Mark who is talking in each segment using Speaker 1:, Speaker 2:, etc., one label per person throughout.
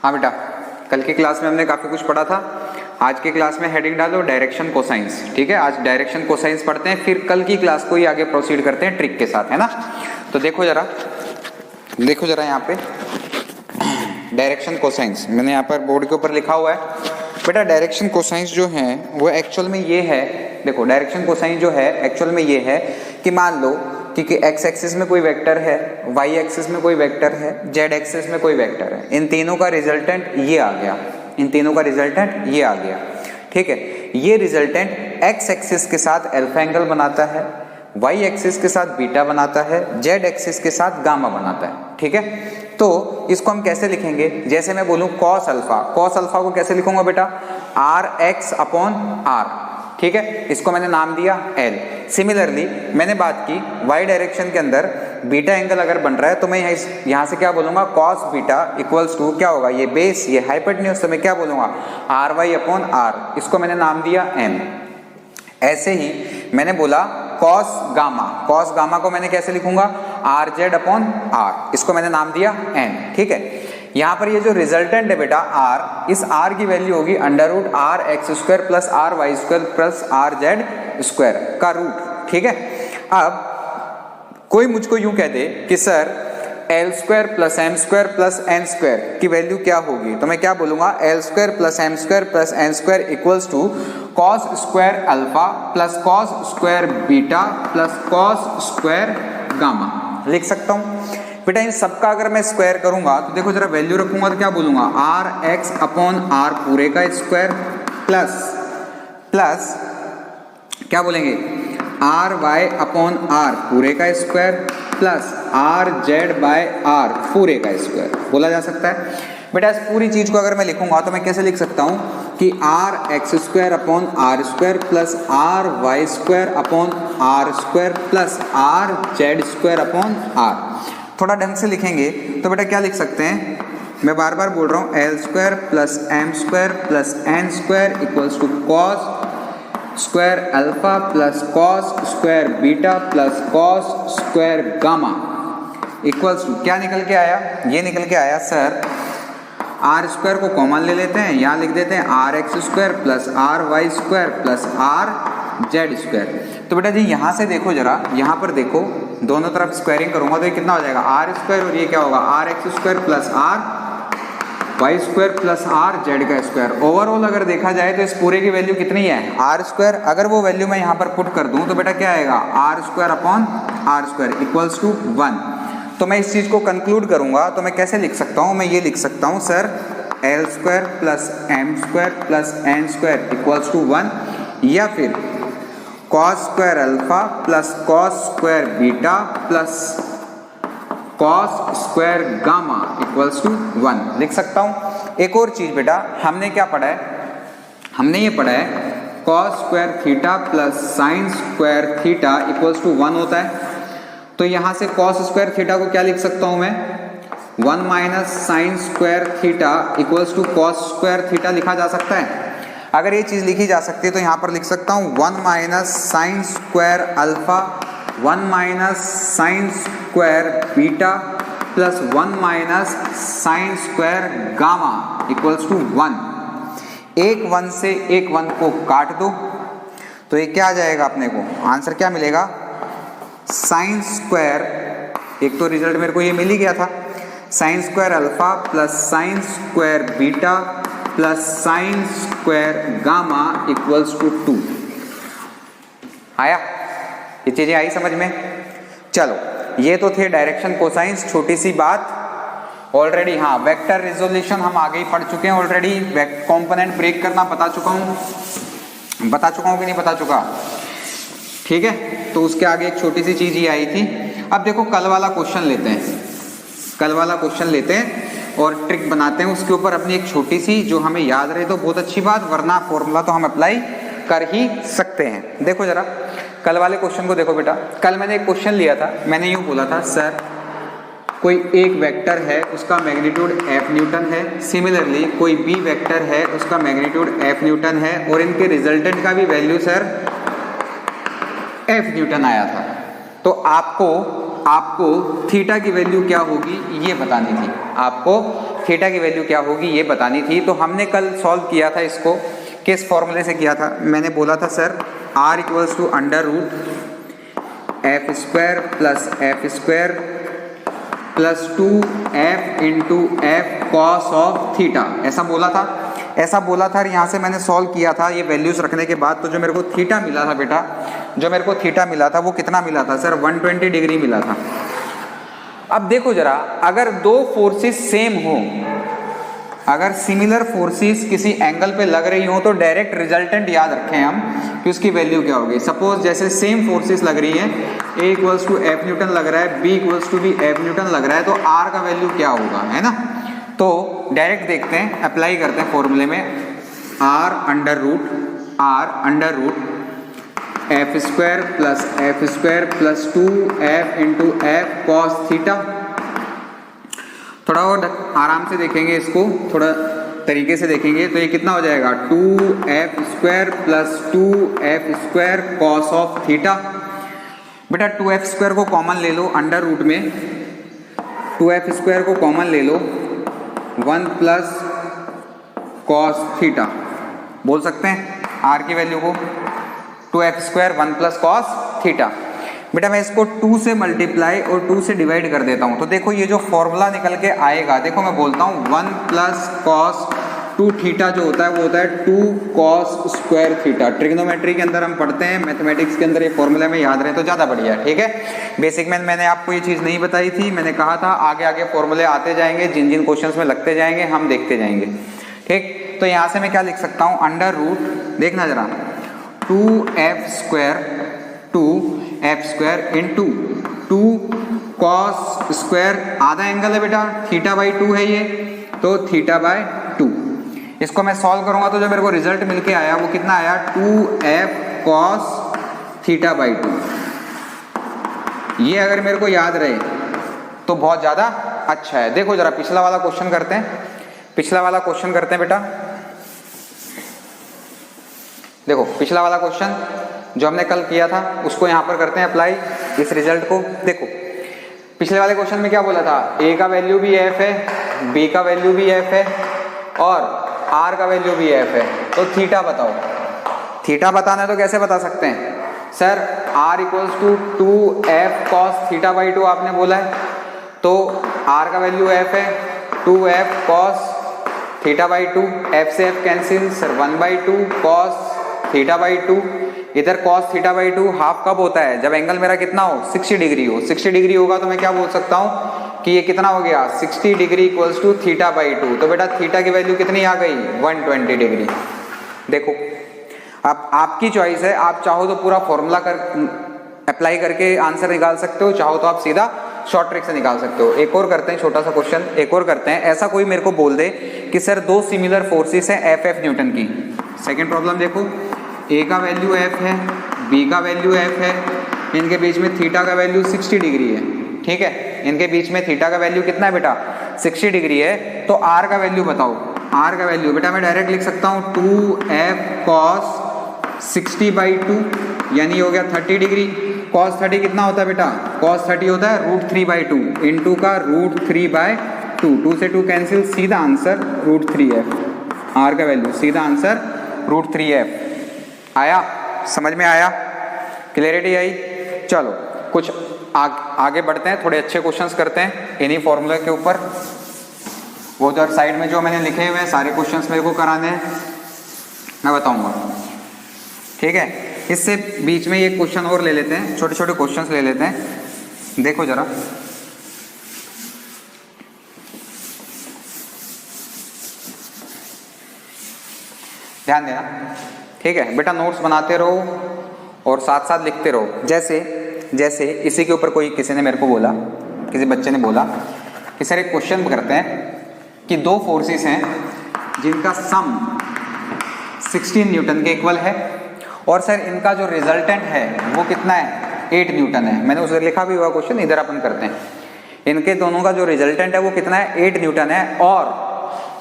Speaker 1: हाँ बेटा, कल की क्लास में हमने काफ़ी कुछ पढ़ा था। आज की क्लास में हेडिंग डालो डायरेक्शन कोसाइंस। ठीक है, आज डायरेक्शन कोसाइंस पढ़ते हैं, फिर कल की क्लास को ही आगे प्रोसीड करते हैं ट्रिक के साथ, है ना। तो देखो जरा यहाँ पे डायरेक्शन कोसाइंस मैंने यहाँ पर बोर्ड के ऊपर लिखा हुआ है। बेटा डायरेक्शन कोसाइंस जो है वो एक्चुअल में ये है, देखो डायरेक्शन कोसाइंस जो है एक्चुअल में ये है कि मान लो कि एक्स एक्सिस में कोई वेक्टर है, वाई एक्सिस में कोई वेक्टर है, जेड एक्सिस में कोई वेक्टर है, इन तीनों का रिजल्टेंट ये आ गया, ठीक है। ये रिजल्टेंट एक्स एक्सिस के साथ अल्फा एंगल बनाता है, वाई एक्सिस के साथ बीटा बनाता है, जेड एक्सिस के साथ गामा बनाता है, ठीक है। तो इसको हम कैसे लिखेंगे, जैसे मैं बोलूं कॉस अल्फा को कैसे लिखूंगा बेटा, आर एक्स अपॉन आर, ठीक है, इसको मैंने नाम दिया एल। सिमिलरली मैंने बात की वाई डायरेक्शन के अंदर बीटा एंगल अगर बन रहा है तो मैं यहाँ से क्या बोलूंगा, कॉस बीटा इक्वल्स टू क्या होगा, ये बेस ये हाइपोटेन्यूज, तो मैं क्या बोलूंगा आर वाई अपॉन आर, इसको मैंने नाम दिया एम। ऐसे ही मैंने बोला कॉस गामा को मैंने कैसे लिखूंगा, आर जेड अपॉन आर, इसको मैंने नाम दिया एन, ठीक है। यहाँ पर ये जो रिजल्टेंट है बेटा आर, इस आर की वैल्यू होगी under root R X square plus R Y square plus R Z square का रूट, ठीक है। अब कोई मुझको यूं कह दे कि sir L square plus M square plus N square की वैल्यू क्या होगी, तो मैं क्या बोलूंगा L square plus M square plus N square equals to cos square alpha plus cos square beta plus cos square gamma, लिख सकता हूं बेटा। इन सबका अगर मैं स्क्वायर करूंगा तो देखो जरा वैल्यू रखूंगा तो क्या बोलूंगा, आर एक्स अपॉन आर पूरे का स्क्वायर प्लस क्या बोलेंगे, आर वाई अपॉन आर पूरे का square plus R Z by R पूरे का स्क्वायर बोला जा सकता है। बेटा इस पूरी चीज को अगर मैं लिखूंगा तो मैं कैसे लिख सकता हूं कि R X square upon R square plus R Y square upon R square plus R Z square upon R. थोड़ा ढंग से लिखेंगे तो बेटा क्या लिख सकते हैं, मैं बार बार बोल रहा हूँ L square plus M square plus N square equals to cos square alpha plus cos square beta plus cos square gamma equals to क्या निकल के आया, ये निकल के आया सर आर स्क्वायर को कॉमन ले लेते हैं, यहाँ लिख देते हैं R X square plus R Y square plus R Z square. तो बेटा जी यहाँ से देखो जरा, यहाँ पर देखो दोनों तरफ स्क्वायरिंग करूंगा तो ये कितना हो जाएगा आर स्क्वायर, और ये क्या होगा R X square plus R Y square plus R Z का स्क्वायर। ओवरऑल अगर देखा जाए तो इस पूरे की वैल्यू कितनी है आर स्क्वायर। अगर वो वैल्यू मैं यहाँ पर पुट कर दूं तो बेटा क्या आएगा R square upon R square equals to 1। तो मैं इस चीज को कंक्लूड करूंगा तो मैं कैसे लिख सकता हूँ, मैं ये लिख सकता हूँ sir L square plus M square plus N square equals to 1, या फिर cos square alpha plus cos square beta plus cos square gamma equals to 1 लिख सकता हूं। एक और चीज बेटा हमने क्या पढ़ा है, हमने ये पढ़ा है cos square theta plus sine square theta equals to 1 होता है। तो यहां से कॉस स्क्वायर थीटा को क्या लिख सकता हूं मैं, 1 minus sine square theta equals to cos square theta लिखा जा सकता है। अगर ये चीज लिखी जा सकती है तो यहां पर लिख सकता हूं 1 minus sine square alpha 1 minus sine square beta plus 1 minus sine square gamma equals to 1। एक 1 से एक 1 को काट दो तो ये क्या आ जाएगा, अपने को आंसर क्या मिलेगा साइन स्क्वायर, एक तो रिजल्ट मेरे को ये मिल ही गया था sine square alpha plus sine square beta plus sine square gamma equals to 2। आया, ये चीजें आई समझ में। चलो ये तो थे डायरेक्शन कोसाइंस, छोटी सी बात ऑलरेडी। हाँ वेक्टर रिजोल्यूशन हम आगे ही पढ़ चुके हैं ऑलरेडी, कंपोनेंट ब्रेक करना बता चुका हूँ कि नहीं बता चुका, ठीक है। तो उसके आगे एक छोटी सी चीज ही आई थी। अब देखो कल वाला क्वेश्चन लेते हैं और ट्रिक बनाते हैं उसके ऊपर अपनी एक छोटी सी, जो हमें याद रहे तो बहुत अच्छी बात, वरना फॉर्मूला तो हम अप्लाई कर ही सकते हैं। देखो जरा कल वाले क्वेश्चन को देखो बेटा। कल मैंने एक क्वेश्चन लिया था, मैंने यूं बोला था सर कोई एक वेक्टर है उसका मैग्नीट्यूड f न्यूटन है, सिमिलरली कोई b वेक्टर है उसका मैग्नीट्यूड f न्यूटन है, और इनके रिजल्टेंट का भी वैल्यू सर f न्यूटन आया था। तो आपको आपको थीटा की वैल्यू क्या होगी ये बतानी थी, आपको थीटा की वैल्यू क्या होगी ये बतानी थी। तो हमने कल सॉल्व किया था इसको, किस फॉर्मूले से किया था? मैंने बोला था sir r equals to under root F square plus 2f into F cos of theta, ऐसा बोला था और यहाँ से मैंने सॉल्व किया था ये वैल्यूज रखने के बाद। तो जो मेरे को थीटा मिला था बेटा, जो मेरे को थीटा मिला था वो कितना मिला था सर? 120 डिग्री मिला था। अब देखो जरा, अगर दो फोर्सेस सेम हो, अगर सिमिलर फोर्सेस किसी एंगल पे लग रही हो तो डायरेक्ट रिजल्टेंट याद रखें हम कि उसकी वैल्यू क्या होगी। सपोज जैसे सेम फोर्सेस लग रही हैं, A equals to F newton लग रहा है, B इक्वल्स टू भी एफ न्यूटन लग रहा है, तो R का वैल्यू क्या होगा, है ना? तो डायरेक्ट देखते हैं, अप्लाई करते हैं फॉर्मूले में, R under root F square plus 2f into F cos theta. थोड़ा और आराम से देखेंगे इसको, थोड़ा तरीके से देखेंगे तो ये कितना हो जाएगा? 2f square plus 2f square cos of theta. बेटा 2f स्क्वायर को कॉमन ले लो अंडर रूट में, 2f स्क्वायर को कॉमन ले लो, 1 प्लस कॉस थीटा बोल सकते हैं r की वैल्यू को, 2f square 1 plus cos theta. बेटा मैं इसको 2 से मल्टीप्लाई और 2 से डिवाइड कर देता हूं, तो देखो ये जो फॉर्मूला निकल के आएगा, देखो मैं बोलता हूं 1 प्लस कॉस 2 थीटा जो होता है वो होता है 2 कॉस स्क्वायर थीटा। ट्रिग्नोमेट्री के अंदर हम पढ़ते हैं, मैथमेटिक्स के अंदर ये फॉर्मूला में याद रहे तो ज़्यादा बढ़िया है, ठीक है। बेसिक में मैंने आपको ये चीज़ नहीं बताई थी, मैंने कहा था आगे आगे फॉर्मूले आते जाएंगे, जिन जिन क्वेश्चन में लगते जाएंगे हम देखते जाएंगे, ठीक। तो यहाँ से मैं क्या लिख सकता हूँ? अंडर रूट, देखना जरा, 2f square into 2 cos square, आधा एंगल है बेटा, थीटा बाई 2 है ये, तो थीटा बाय 2। इसको मैं सॉल्व करूंगा तो जो मेरे को रिजल्ट मिलके आया वो कितना आया? 2f cos theta by 2। ये अगर मेरे को याद रहे तो बहुत ज़्यादा अच्छा है। देखो जरा पिछला वाला क्वेश्चन करते हैं, बेटा देखो पिछला वाला क्वेश्चन जो हमने कल किया था उसको यहाँ पर करते हैं अप्लाई, इस रिजल्ट को। देखो पिछले वाले क्वेश्चन में क्या बोला था? a का वैल्यू भी f है, b का वैल्यू भी f है और r का वैल्यू भी f है, तो थीटा बताओ। थीटा बताना है तो कैसे बता सकते हैं sir? r equals to 2f cos theta by 2 आपने बोला है, तो r का वैल्यू f है, 2f cos theta by 2, f से f cancel sir, 1/2 cos theta by 2। इधर कॉस थीटा बाई 2 हाफ कब होता है? जब एंगल मेरा कितना हो? 60 डिग्री हो। 60 डिग्री होगा तो मैं क्या बोल सकता हूँ कि ये कितना हो गया? 60 degree equals to theta by 2। तो बेटा थीटा की वैल्यू कितनी आ गई? 120 डिग्री। देखो अब आपकी चॉइस है, आप चाहो तो पूरा फॉर्मूला कर अप्लाई करके आंसर निकाल सकते हो, चाहो तो आप सीधा शॉर्ट ट्रिक से निकाल सकते हो। एक और करते हैं, छोटा सा क्वेश्चन एक और करते हैं। ऐसा कोई मेरे को बोल दे कि सर दो सिमिलर फोर्सेस हैं एफ न्यूटन की। सेकेंड प्रॉब्लम देखो, ए का वैल्यू एफ है, बी का वैल्यू एफ है, इनके बीच में थीटा का वैल्यू 60 डिग्री है, ठीक है। इनके बीच में थीटा का वैल्यू कितना है बेटा? 60 डिग्री है। तो आर का वैल्यू बताओ। आर का वैल्यू बेटा मैं डायरेक्ट लिख सकता हूँ 2f cos 60 बाई 2, यानी हो गया 30 डिग्री। cos 30 कितना होता है बेटा? cos 30 होता है √3/2 इंटू का √3/2, 2 से 2 कैंसिल, सीधा आंसर √3f। आर का वैल्यू सीधा आंसर √3f। आया समझ में? आया? क्लियरिटी आई? चलो कुछ आगे बढ़ते हैं, थोड़े अच्छे क्वेश्चंस करते हैं इन्हीं फॉर्मूले के ऊपर। वो उधर साइड में जो मैंने लिखे हुए हैं सारे क्वेश्चंस मेरे को कराने हैं, मैं बताऊंगा, ठीक है। इससे बीच में एक क्वेश्चन और ले लेते हैं, छोटे छोटे क्वेश्चंस ले लेते हैं। देखो जरा, ध्यान देना, ठीक है बेटा। नोट्स बनाते रहो और साथ साथ लिखते रहो। जैसे इसी के ऊपर कोई किसी ने मेरे को बोला, किसी बच्चे ने बोला कि सर एक क्वेश्चन करते हैं कि दो फोर्सेस हैं जिनका सम 16 न्यूटन के इक्वल है और सर इनका जो रिजल्टेंट है वो कितना है? 8 न्यूटन है। मैंने उसे लिखा भी हुआ क्वेश्चन, इधर अपन करते हैं। इनके दोनों का जो रिजल्टेंट है वो कितना है? 8 न्यूटन है।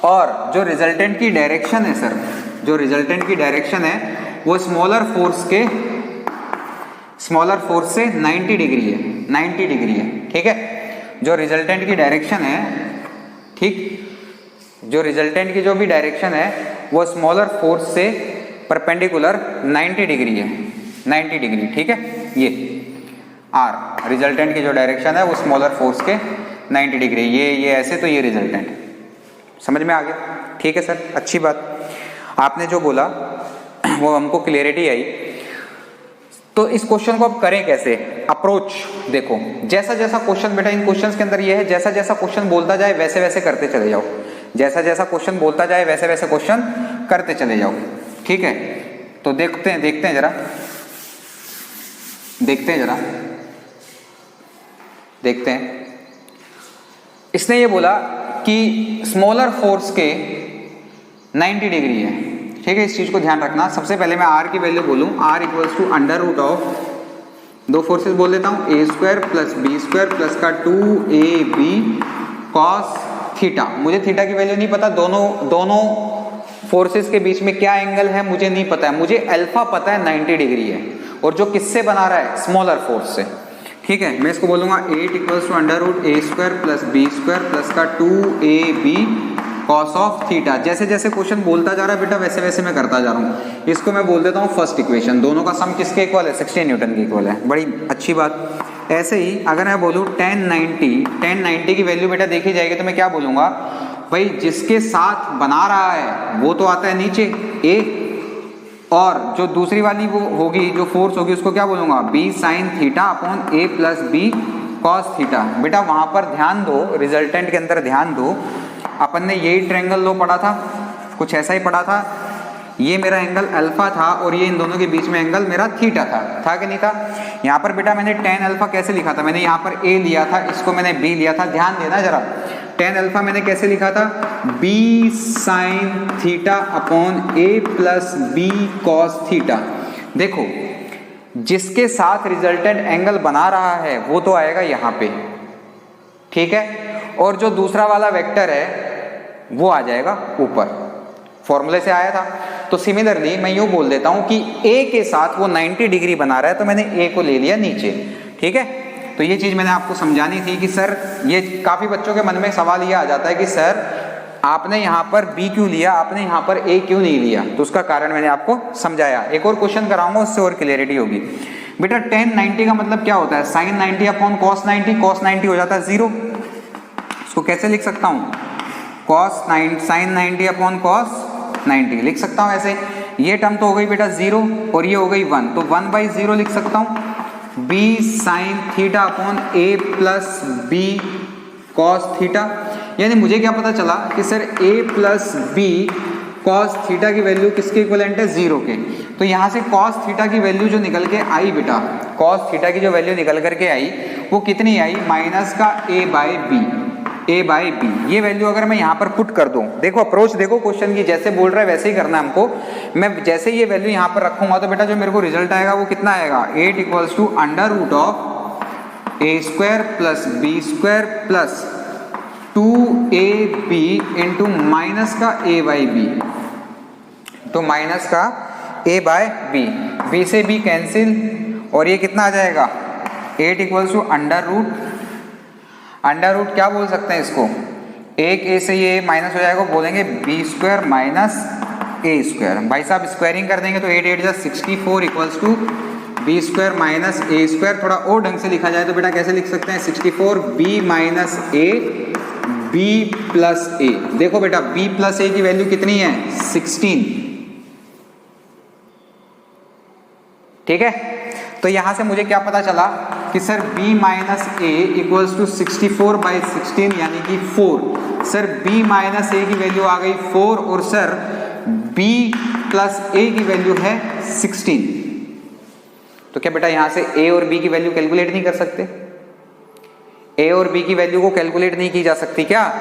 Speaker 1: और जो रिजल्टेंट की डायरेक्शन है सर, जो रिजल्टेंट की डायरेक्शन है वो स्मॉलर फोर्स से 90 डिग्री है। 90 डिग्री है। ठीक है, जो रिजल्टेंट की डायरेक्शन है, ठीक, जो रिजल्टेंट की जो भी डायरेक्शन है वो स्मॉलर फोर्स से परपेंडिकुलर 90 डिग्री है, 90 डिग्री। ठीक है, ये आर रिजल्टेंट की जो डायरेक्शन है वो स्मॉलर फोर्स के 90 डिग्री, ये ऐसे, तो ये रिजल्टेंट। समझ में आ गया? ठीक है सर, अच्छी बात। आपने जो बोला वो हमको क्लियरिटी आई। तो इस क्वेश्चन को आप करें कैसे? अप्रोच देखो, जैसा जैसा क्वेश्चन, बेटा इन क्वेश्चंस के अंदर ये है, जैसा जैसा क्वेश्चन बोलता जाए वैसे वैसे करते चले जाओ, जैसा जैसा क्वेश्चन बोलता जाए वैसे वैसे क्वेश्चन करते चले जाओ। ठीक है, तो देखते हैं जरा, देखते हैं। इसने ये बोला कि स्मॉलर फोर्स के 90 डिग्री है। ठीक है, इस चीज को ध्यान रखना। सबसे पहले मैं आर की वैल्यू बोलूं, R equals to under root of, दो फोर्सेस बोल देता हूं, A square plus B square plus का 2ab कॉस थीटा। मुझे थीटा की वैल्यू नहीं पता, दोनों फोर्सेस के बीच में क्या एंगल है मुझे नहीं पता है, मुझे अल्फा पता है 90 डिग्री है, और जो किससे बना रहा है? स्मॉलर फोर्स से। ठीक है, मैं इसको बोलूंगा 8 equals to under root A square plus B square plus का 2ab कॉस ऑफ थीटा। जैसे जैसे क्वेश्चन बोलता जा रहा है बेटा वैसे वैसे मैं करता जा रहा हूँ। इसको मैं बोल देता हूँ फर्स्ट इक्वेशन, दोनों का सम किसके इक्वल है? 16 न्यूटन के इक्वल है। बड़ी अच्छी बात। ऐसे ही अगर मैं बोलूँ 1090 की वैल्यू बेटा देखी जाएगी तो मैं क्या बोलूंगा भाई, जिसके साथ बना रहा है वो तो आता है नीचे ए, और जो दूसरी वाली वो होगी, जो फोर्स होगी, उसको क्या बोलूंगा? बी साइन थीटा अपॉन ए प्लस बी कॉस थीटा। बेटा वहां पर ध्यान दो, रिजल्टेंट के अंदर ध्यान दो, अपन ने यही ट्रायंगल लो पढ़ा था, कुछ ऐसा ही पढ़ा था। ये मेरा एंगल अल्फा था और ये इन दोनों के बीच में एंगल मेरा थीटा था कि नहीं था? यहाँ पर बेटा मैंने tan अल्फा कैसे लिखा था? मैंने यहाँ पर a लिया था, इसको मैंने b लिया था। ध्यान देना जरा, tan अल्फा मैंने कैसे लिखा था? b sine theta upon a plus B cos theta. देखो, जिसके साथ रिजल्टेंट एंगल बना रहा है वो तो आएगा यहाँ पे, ठीक है, और जो दूसरा वाला वेक्टर है वो आ जाएगा ऊपर, फॉर्मूले से आया था। तो सिमिलरली मैं यूं बोल देता हूं कि a के साथ वो 90 डिग्री बना रहा है तो मैंने a को ले लिया नीचे। ठीक है, तो ये चीज मैंने आपको समझानी थी कि सर, ये काफी बच्चों के मन में सवाल ये आ जाता है कि सर आपने यहाँ पर b क्यों लिया, आपने यहाँ पर a क्यों नहीं लिया? तो उसका कारण मैंने आपको समझाया। एक और क्वेश्चन कराऊंगा, उससे और क्लियरिटी होगी। बेटा tan 90 का मतलब क्या होता है? साइन 90 अपॉन कॉस 90, कॉस 90 हो जाता है 0। इसको कैसे लिख सकता हूँ? साइन 90 अपॉन कॉस 90 लिख सकता हूँ ऐसे। ये टर्म तो हो गई बेटा 0 और ये हो गई 1, तो 1/0 लिख सकता हूँ। b sine theta upon a plus B cos theta. यानी मुझे क्या पता चला कि sir a plus B cos theta की वैल्यू किसके इक्विवेलेंट है? 0 के। तो यहाँ से कॉस थीटा की वैल्यू जो निकल के आई बेटा, कॉस थीटा की जो वैल्यू निकल करके आई वो कितनी आई? माइनस का a बाई बी। ये वैल्यू अगर मैं यहाँ पर पुट कर दूं, देखो अप्रोच देखो क्वेश्चन की, जैसे बोल रहा है वैसे ही करना है हमको। मैं जैसे ये वैल्यू यहाँ पर रखूंगा तो बेटा जो मेरे को रिजल्ट आएगा वो कितना आएगा? 8 equals to under root of A square plus B square plus 2ab into minus का a बाई बी, तो माइनस का a बाय बी, b से b कैंसिल, और ये कितना आ जाएगा? 8 इक्वल्स टू अंडर रूट क्या बोल सकते हैं इसको? एक a से ये माइनस हो जाएगा, बोलेंगे b square minus a square. भाई साहब स्क्वायरिंग कर देंगे तो 8 8 जा 64 equals to b square minus a square. थोड़ा और ढंग से लिखा जाए तो बेटा कैसे लिख सकते हैं? 64 b minus a b plus a। देखो बेटा b प्लस a की वैल्यू कितनी है? 16। ठीक है, तो यहां से मुझे क्या पता चला कि sir b minus a equals to 64/16 यानी कि 4। सर b माइनस a की वैल्यू आ गई 4 और सर b प्लस a की वैल्यू है 16। तो क्या बेटा यहां से a और b की वैल्यू कैलकुलेट नहीं कर सकते? a और b की वैल्यू को कैलकुलेट नहीं की जा सकती क्या?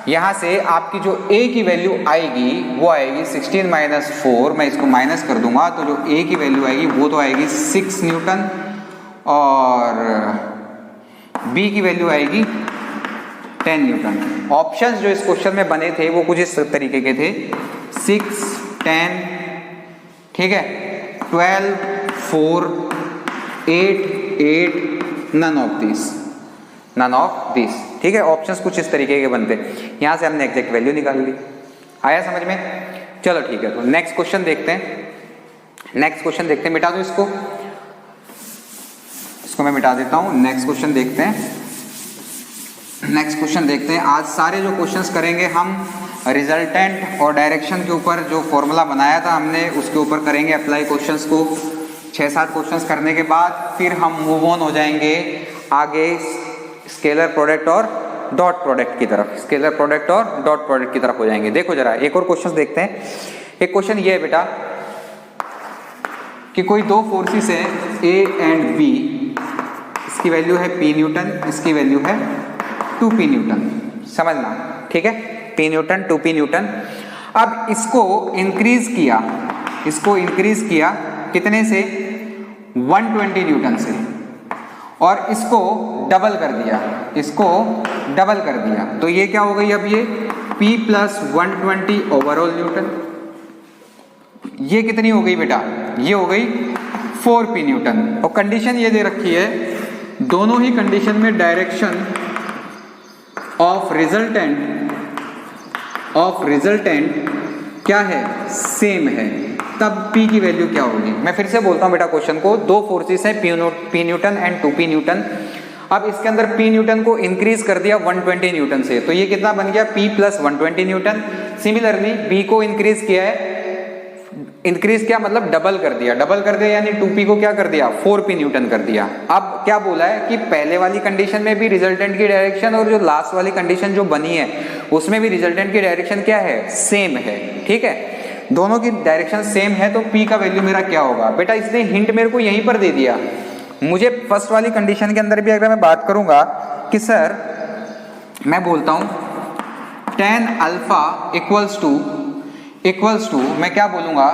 Speaker 1: यहां से आपकी जो a की वैल्यू आएगी वो आएगी 16 माइनस 4, मैं इसको माइनस कर दूंगा तो जो a की वैल्यू आएगी वो तो आएगी 6 न्यूटन, और b की वैल्यू आएगी 10 न्यूटन। ऑप्शंस जो इस क्वेश्चन में बने थे वो कुछ इस तरीके के थे, 6, 10, ठीक है, 12, 4, 8, 8, none of this, none of this. ठीक है, ऑप्शंस कुछ इस तरीके के बनते हैं। यहां से हमने एग्जैक्ट वैल्यू निकाल ली। आया समझ में? चलो ठीक है, तो नेक्स्ट क्वेश्चन देखते हैं। नेक्स्ट क्वेश्चन देखते हैं, मिटा दो इसको, इसको मैं मिटा देता हूं। नेक्स्ट क्वेश्चन देखते हैं, नेक्स्ट क्वेश्चन देखते हैं। आज सारे जो क्वेश्चंस करेंगे हम रिजल्टेंट और डायरेक्शन के ऊपर जो फॉर्मूला बनाया था हमने उसके ऊपर करेंगे अप्लाई क्वेश्चंस को। 6-7 क्वेश्चंस करने के बाद फिर हम मूव ऑन हो जाएंगे आगे स्केलर प्रोडक्ट और डॉट प्रोडक्ट की तरफ, स्केलर प्रोडक्ट और डॉट प्रोडक्ट की तरफ हो जाएंगे। देखो जरा एक और क्वेश्चन देखते हैं। एक क्वेश्चन ये है बेटा कि कोई दो फोर्सेस है A एंड B, इसकी वैल्यू है P न्यूटन, इसकी वैल्यू है 2P न्यूटन, समझना ठीक है, P न्यूटन 2P न्यूटन। अब इसको इंक्रीज किया, इसको इंक्रीज किया कितने से? 120 न्यूटन से, और इसको डबल कर दिया, इसको डबल कर दिया, तो ये क्या हो गई अब ये P प्लस 120 ओवरऑल न्यूटन। ये कितनी हो गई बेटा? ये हो गई 4P न्यूटन। और कंडीशन ये दे रखी है, दोनों ही कंडीशन में डायरेक्शन ऑफ रिजल्टेंट क्या है? सेम है, तब P की वैल्यू क्या होगी? मैं फिर से बोलता हूं बेटा क्वेश्चन को। दो फोर्सेस हैं P Newton and 2P Newton. अब इसके अंदर P न्यूटन को इंक्रीज कर दिया 120 न्यूटन से, तो ये कितना बन गया? P plus 120 Newton. Similarly B को इंक्रीज किया है, इंक्रीज किया मतलब डबल कर दिया, डबल कर दिया यानी 2P को क्या कर दिया? 4P न्यूटन कर दिया। अब क्या बोला है कि पहले वाली कंडीशन में भी रिजल्टेंट की डायरेक्शन और जो लास्ट वाली कंडीशन जो बनी है उसमें भी रिजल्टेंट की डायरेक्शन क्या है? सेम है। ठीक है, दोनों की डायरेक्शन सेम है, तो P का वैल्यू मेरा क्या होगा? बेटा इसने हिंट मेरे को यहीं पर दे दिया। मुझे फर्स्ट वाली कंडीशन के अंदर भी अगर मैं बात करूंगा कि सर मैं बोलता हूं tan अल्फा इक्वल्स टू मैं क्या बोलूंगा?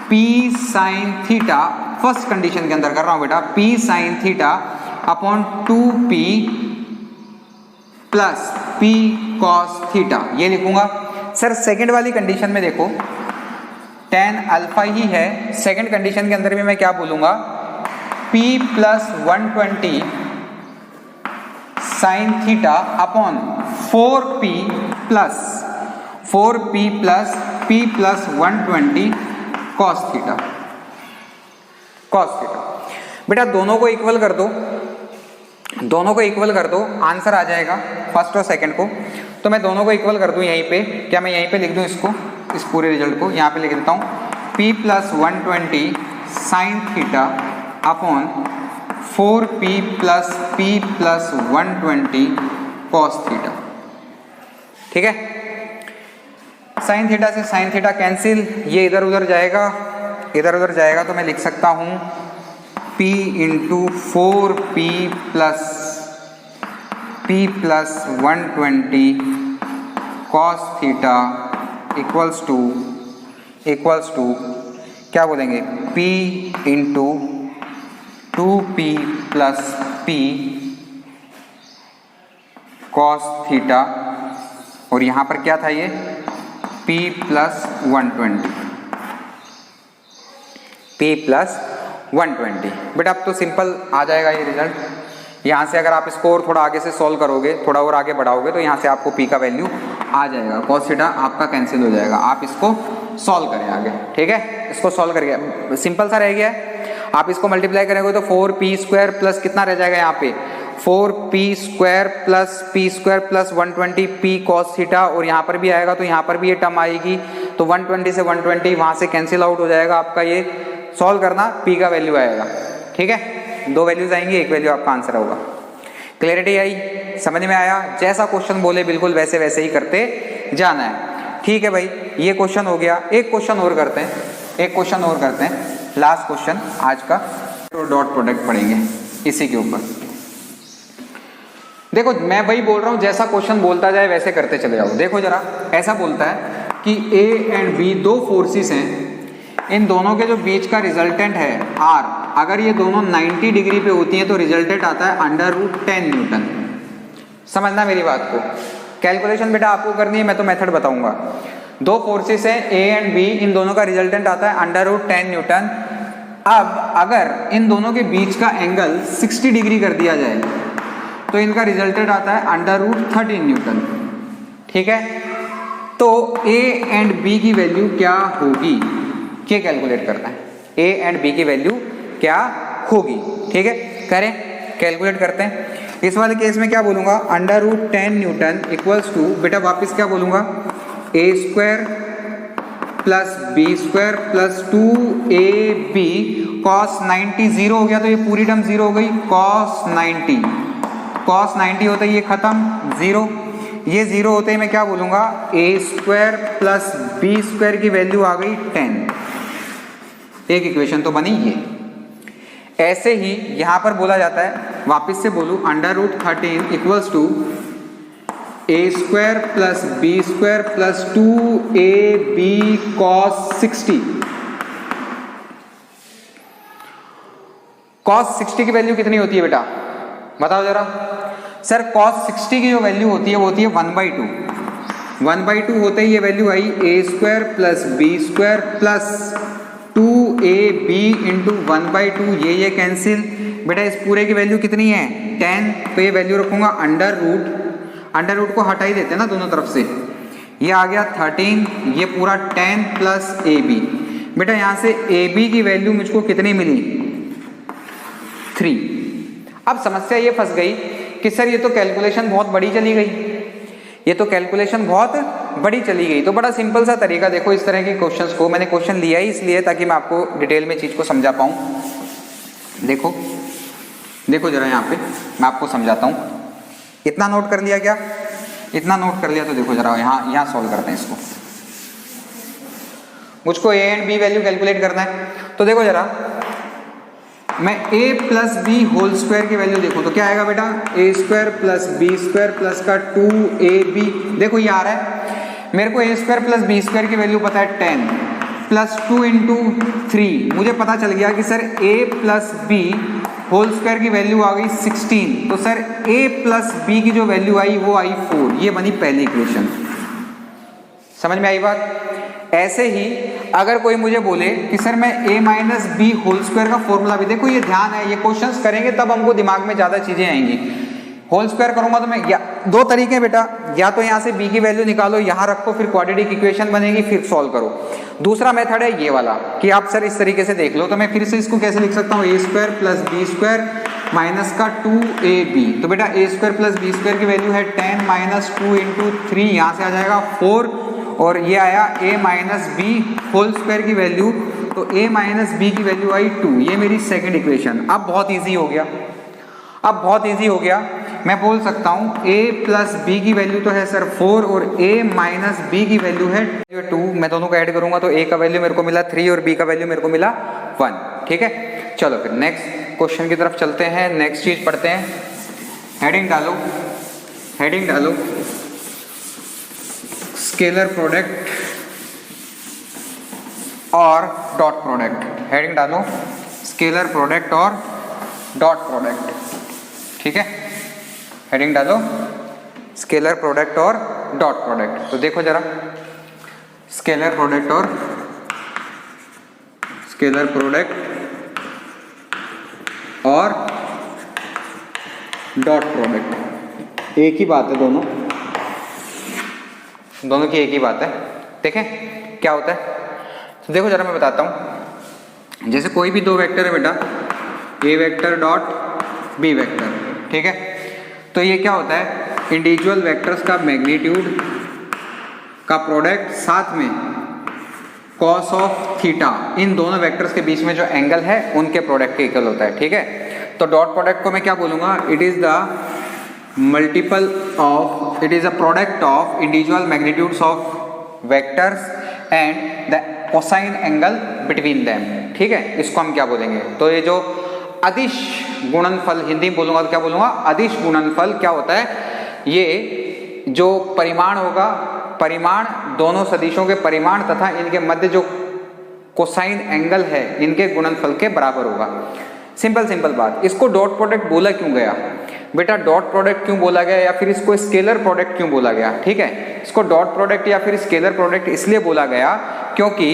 Speaker 1: P sine theta, first condition के अंदर कर रहा हूं बेटा, P sign theta upon 2P plus P cos theta, ये लिखूंगा। सर सेकंड वाली कंडीशन में देखो tan अल्फा ही है, सेकंड कंडीशन के अंदर भी मैं क्या बोलूंगा? P plus 120 sign theta upon 4P plus P plus 120 cos theta, cos theta. बेटा दोनों को इक्वल कर दो, दोनों को इक्वल कर दो, आंसर आ जाएगा फर्स्ट और सेकंड को। तो मैं दोनों को इक्वल कर दूं यहीं पे, क्या मैं यहीं पे लिख दूं इसको, इस पूरे रिजल्ट को यहाँ पे लिख देता हूँ P plus 120 sign theta upon 4P plus P plus 120 cos theta. ठीक है, साइन थीटा से साइन थीटा कैंसिल, ये इधर उधर जाएगा, इधर उधर जाएगा, तो मैं लिख सकता हूं P into 4P plus 120 cos theta equals to क्या बोलेंगे? P into 2P plus P cos theta, और यहां पर क्या था? ये P प्लस 120, P प्लस 120। बेटा अब तो सिंपल आ जाएगा ये रिजल्ट। यहाँ से अगर आप इसको और थोड़ा आगे से सॉल्व करोगे, थोड़ा और आगे बढ़ाओगे, तो यहाँ से आपको P का वैल्यू आ जाएगा, कॉस थीटा आपका कैंसिल हो जाएगा। आप इसको सॉल्व करें आगे, ठीक है, इसको सॉल्व करके सिंपल सा रह गया है। आप इसको मल्टीप्लाई करेंगे तो 4P स्क्वायर प्लस कितना रह जाएगा यहाँ पे? 4P square plus 120 P cos theta, और यहाँ पर भी आएगा तो यहाँ पर भी ये टर्म आएगी, तो 120 से 120 वहाँ से कैंसिल आउट हो जाएगा आपका। ये सॉल्व करना, P का वैल्यू आएगा। ठीक है, दो वैल्यूज आएंगी, एक वैल्यू आपका आंसर होगा। क्लियरिटी आई, समझ में आया? जैसा क्वेश्चन बोले बिल्कुल वैसे वैसे ही करते जाना है। ठीक है भाई, ये क्वेश्चन हो गया। एक क्वेश्चन और करते हैं, एक क्वेश्चन और करते हैं, लास्ट क्वेश्चन आज का, तो डॉट प्रोडक्ट पढ़ेंगे इसी के ऊपर। देखो मैं वही बोल रहा हूं, जैसा क्वेश्चन बोलता जाए वैसे करते चले जाओ। देखो जरा, ऐसा बोलता है कि A एंड B दो फोर्सेस हैं, इन दोनों के जो बीच का रिजल्टेंट है R, अगर ये दोनों 90 डिग्री पे होती हैं तो रिजल्टेंट आता है √10 न्यूटन। समझना मेरी बात को, कैलकुलेशन बेटा आपको करनी है, मैं तो मेथड बताऊंगा। दो फोर्सेस हैं A एंड B, इन दोनों का रिजल्टेंट आता है √10 न्यूटन। अब अगर इन दोनों के बीच का एंगल 60 डिग्री कर दिया जाए तो इनका रिजल्टेड आता है √13 न्यूटन। ठीक है, तो ए एंड बी की वैल्यू क्या होगी, क्या कैलकुलेट करना है, ए एंड बी की वैल्यू क्या होगी। ठीक है, करें, कैलकुलेट करते हैं। इस वाले केस में क्या बोलूंगा, √10 न्यूटन इक्वल्स टू, बेटा वापस क्या बोलूंगा, a² plus b² plus 2ab cos 90 0 हो गया तो ये पूरी टर्म 0 हो गई, cos 90 होता है ये खत्म 0, ये 0 होते ही मैं क्या बोलूंगा, a² प्लस b² की वैल्यू आ गई 10। एक इक्वेशन तो बनी ये। ऐसे ही यहां पर बोला जाता है, वापस से बोलूं, √13 equals to a² plus b² plus 2ab cos 60। cos 60 की वैल्यू कितनी होती है बेटा, बताओ जरा। सर cos 60 की जो वैल्यू होती है वो होती है 1/2। 1/2 होते ही ये वैल्यू आई a² plus b² plus 2ab into 1/2, ये कैंसिल। बेटा इस पूरे की वैल्यू कितनी है 10, तो ये वैल्यू रखूंगा अंडर रूट को हटा ही देते हैं ना दोनों तरफ से, ये आ गया 13, ये पूरा 10 प्लस ab। बेटा यहां से ab की वैल्यू मुझको कितनी मिली 3। अब समस्या ये फंस गई कि सर ये तो कैलकुलेशन बहुत बड़ी चली गई, ये तो कैलकुलेशन बहुत बड़ी चली गई। तो बड़ा सिंपल सा तरीका, देखो इस तरह के क्वेश्चंस को मैंने क्वेश्चन लिया ही इसलिए ताकि मैं आपको डिटेल में चीज को समझा पाऊं। देखो देखो जरा यहाँ पे मैं आपको समझाता हूं। इतना नोट कर लिया क्या, इतना नोट कर लिया तो देखो जरा यहाँ सॉल्व करते हैं इसको। मुझको A and B value calculate करना है, तो देखो जरा मैं a plus B whole square की वैल्यू देखूं तो क्या आएगा बेटा, a² प्लस b² प्लस का 2ab। देखो ये आ रहा है मेरे को a² प्लस b² की वैल्यू पता है 10 प्लस 2 इंटू 3, मुझे पता चल गया कि sir a plus b whole square की वैल्यू आ गई 16, तो सर a प्लस b की जो वैल्यू आई वो आई 4। ये बनी पहली इक्वेशन। समझ में आई बात। ऐसे ही अगर कोई मुझे बोले कि सर मैं a minus B whole square का फॉर्मूला भी, देखो ये ध्यान है, ये क्वेश्चंस करेंगे तब हमको दिमाग में ज्यादा चीजें आएंगी। होल स्क्वायर करूंगा तो मैं दो तरीके हैं बेटा, या तो यहाँ से b की वैल्यू निकालो, यहाँ रखो, फिर क्वाड्रेटिक इक्वेशन बनेगी, फिर सॉल्व करो। दूसरा मेथड है ये वाला कि आप सर इस तरीके से देख लो, तो मैं फिर से इसको कैसे लिख सकता हूँ, a² प्लस b² माइनस का 2ab। तो बेटा a² प्लस b² की वैल्यू है 10 माइनस 2 इंटू 3, यहाँ से आ जाएगा 4, और ये आया a minus B whole square की वैल्यू, तो a माइनस बी की वैल्यू आई 2। ये मेरी सेकंड इक्वेशन। अब बहुत इजी हो गया, अब बहुत इजी हो गया, मैं बोल सकता हूँ a प्लस बी की वैल्यू तो है सर 4 और a माइनस बी की वैल्यू है 2। मैं दोनों को ऐड करूंगा तो a का वैल्यू मेरे को मिला 3 और b का वैल्यू मेरे को मिला 1। ठीक है, चलो फिर नेक्स्ट क्वेश्चन की तरफ चलते हैं, नेक्स्ट चीज पढ़ते हैं। हेडिंग डालो, हेडिंग डालो, स्केलर प्रोडक्ट और डॉट प्रोडक्ट। हेडिंग डालो स्केलर प्रोडक्ट और डॉट प्रोडक्ट। ठीक है, हेडिंग डालो स्केलर प्रोडक्ट और डॉट प्रोडक्ट। तो देखो जरा स्केलर प्रोडक्ट और डॉट प्रोडक्ट एक ही बात है, दोनों की एक ही बात है। देखें क्या होता है, तो देखो जरा मैं बताता हूं। जैसे कोई भी दो वेक्टर है बेटा, a vector dot b vector, ठीक है, तो ये क्या होता है, इंडिविजुअल वेक्टर्स का मैग्नीट्यूड का प्रोडक्ट साथ में cos ऑफ थीटा, इन दोनों वेक्टर्स के बीच में जो एंगल है उनके प्रोडक्ट के इक्वल होता है। ठीक है, तो डॉट प्रोडक्ट को मैं क्या बोलूंगा, it is the multiple of, it is a product of individual magnitudes of vectors and the cosine angle between them. ठीक है, इसको हम क्या बोलेंगे, तो ये जो अदिश गुणनफल, हिंदी में बोलूंगा तो क्या बोलूंगा, अदिश गुणनफल क्या होता है, ये जो परिमाण होगा, परिमाण दोनों सदिशों के परिमाण तथा इनके मध्य जो कोसाइन एंगल है इनके गुणनफल के बराबर होगा। सिंपल बात। इसको डॉट प्रोडक्ट बोला क्यों गया बेटा, डॉट प्रोडक्ट क्यों बोला गया या फिर इसको स्केलर प्रोडक्ट क्यों बोला गया। ठीक है, इसको डॉट प्रोडक्ट या फिर स्केलर प्रोडक्ट इसलिए बोला गया क्योंकि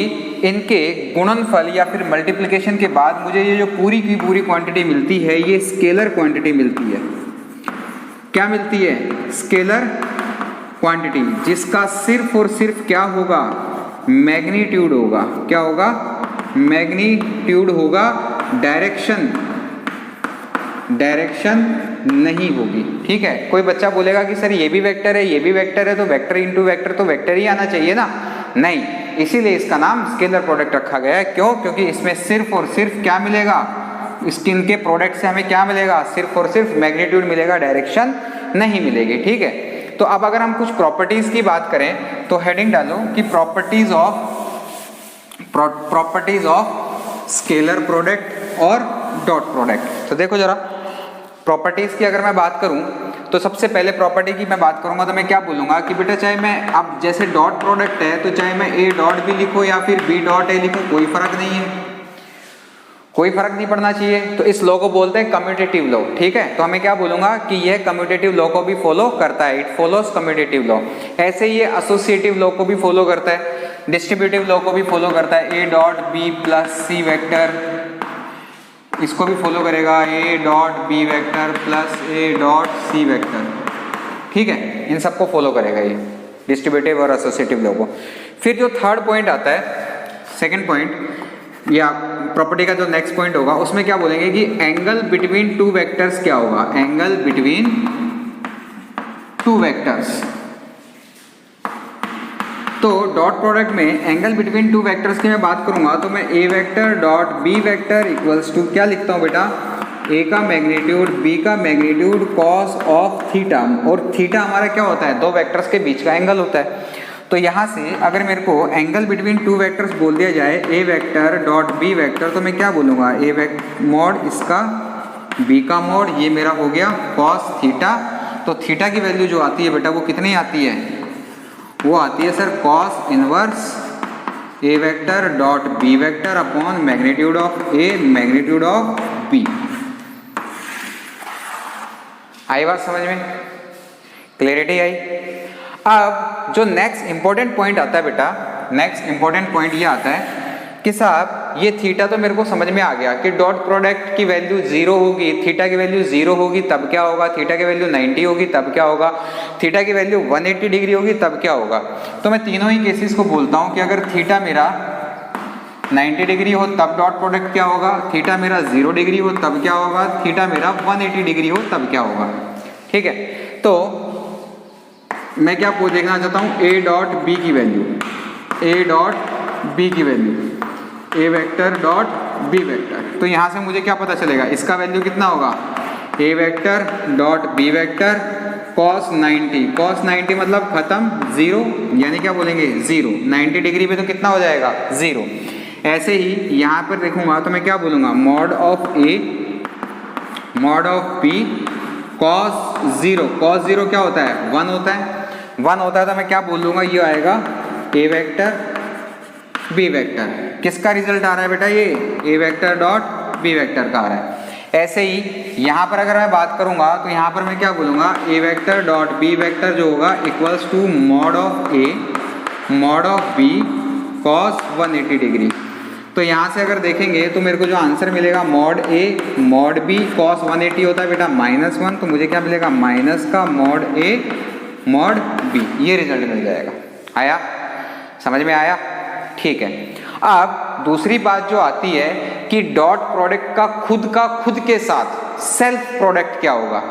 Speaker 1: इनके गुणनफल या फिर मल्टीप्लिकेशन के बाद मुझे ये जो पूरी की पूरी क्वांटिटी मिलती है ये स्केलर क्वांटिटी मिलती है। क्या मिलती है? स्केलर क्वांटिटी, जिसका सिर्फ और सिर्फ क्या होगा? मैग्नीट्यूड होगा। क्या होगा? मैग्नीट्यूड होगा, डायरेक्शन नहीं होगी। ठीक है, कोई बच्चा बोलेगा कि सर ये भी वेक्टर है, ये भी वेक्टर है, तो वेक्टर इंटू वेक्टर तो वेक्टर ही आना चाहिए ना। नहीं, इसीलिए इसका नाम स्केलर प्रोडक्ट रखा गया है। क्यों? क्योंकि इसमें सिर्फ और सिर्फ क्या मिलेगा? स्किन के प्रोडक्ट से हमें क्या मिलेगा? सिर्फ और सिर्फ मैग्नीट्यूड मिलेगा, डायरेक्शन नहीं मिलेगी। ठीक है, तो अब अगर हम कुछ प्रॉपर्टीज की बात करें तो हेडिंग डालो कि प्रॉपर्टीज ऑफ स्केलर प्रोडक्ट और डॉट प्रोडक्ट। तो देखो जरा, प्रॉपर्टीज की अगर मैं बात करूं तो सबसे पहले प्रॉपर्टी की मैं बात करूंगा तो मैं क्या बोलूंगा कि बेटा चाहे मैं अब जैसे डॉट प्रोडक्ट है तो चाहे मैं ए डॉट भी लिखूं या फिर बी डॉट ए लिखूं, कोई फर्क नहीं है, कोई फर्क नहीं पड़ना चाहिए। तो इस लॉ को बोलते हैं कम्यूटेटिव लॉ। ठीक है, तो हमें क्या बोलूंगा कि यह कम्यूटेटिव लॉ को भी फॉलो करता है, इट फॉलोज कम्यूटेटिव लॉ। ऐसे ही ये एसोसिएटिव लॉ को भी फॉलो करता है, डिस्ट्रीब्यूटिव लॉ को भी फॉलो करता है। A dot B plus C vector, इसको भी फॉलो करेगा, A dot B vector plus A dot C vector. ठीक है, इन सबको फॉलो करेगा ये डिस्ट्रीब्यूटिव और एसोसिएटिव लॉ को। फिर जो थर्ड पॉइंट आता है, सेकेंड पॉइंट या प्रॉपर्टी का जो नेक्स्ट पॉइंट होगा उसमें क्या बोलेंगे कि एंगल बिटवीन टू वेक्टर्स क्या होगा? Angle between two vectors. तो डॉट प्रोडक्ट में एंगल बिटवीन टू वेक्टर्स की मैं बात करूंगा तो मैं A vector dot B vector equals to क्या लिखता हूं बेटा? ए का मैग्नीट्यूड बी का मैग्नीट्यूड कॉस ऑफ थीटा, और थीटा हमारा क्या होता है? दो वेक्टर्स के बीच का एंगल होता है। तो यहाँ से अगर मेरे को एंगल बिटवीन टू वेक्टर्स बोल दिया जाए ए वेक्टर डॉट बी वेक्टर, तो मैं क्या बोलूँगा? ए मॉड इसका बी का मॉड, ये मेरा हो गया कॉस थीटा। तो थीटा की वैल्यू जो आती है बेटा वो कितनी आती है? वो आती है sir cos inverse A vector dot B vector upon magnitude of A magnitude of B. आई बात समझ में? क्लियरिटी आई? अब जो नेक्स्ट इंपॉर्टेंट पॉइंट आता है बेटा, नेक्स्ट इंपॉर्टेंट पॉइंट ये आता है कि साहब ये थीटा तो मेरे को समझ में आ गया कि डॉट प्रोडक्ट की वैल्यू 0 होगी, थीटा की वैल्यू 0 होगी तब क्या होगा? थीटा की वैल्यू 90 होगी तब क्या होगा? थीटा की वैल्यू 180 डिग्री होगी तब क्या होगा? तो मैं तीनों ही केसेस को बोलता हूँ कि अगर थीटा मेरा 90 डिग्री हो तब डॉट प्रोडक्ट क्या होगा? थीटा मेरा 0 डिग्री हो तब क्या होगा? थीटा मेरा 180 डिग्री हो तब क्या होगा? ठीक है, तो मैं क्या देखना चाहता हूँ? ए डॉट बी की वैल्यू, ए डॉट बी की वैल्यू, ए वेक्टर डॉट बी वेक्टर। तो यहाँ से मुझे क्या पता चलेगा? इसका वैल्यू कितना होगा? A vector dot B vector cos 90, cos 90 मतलब खत्म 0, यानी क्या बोलेंगे? 0। 90 डिग्री पे तो कितना हो जाएगा? 0। ऐसे ही यहाँ पर देखूंगा तो मैं क्या बोलूँगा? Mod of A mod of B cos 0, cos 0 क्या होता है? 1 होता है, 1 होता है तो मैं क्या बोलूँगा? ये आएगा ए वेक्टर बी वेक्टर। किसका रिजल्ट आ रहा है बेटा? ये A vector dot B vector का आ रहा है। ऐसे ही यहाँ पर अगर मैं बात करूँगा तो यहाँ पर मैं क्या बोलूँगा? A vector dot B vector जो होगा equals to mod of A mod of B cos 180 degree. तो यहाँ से अगर देखेंगे तो मेरे को जो आंसर मिलेगा mod A mod B cos 180 होता है बेटा -1, तो मुझे क्या मिलेगा? माइनस का मॉड ए मॉड बी, ये रिजल्ट मिल जाएगा। आया समझ में? आया? ठीक है। अब दूसरी बात जो आती है कि डॉट प्रोडक्ट का खुद के साथ सेल्फ प्रोडक्ट क्या होगा?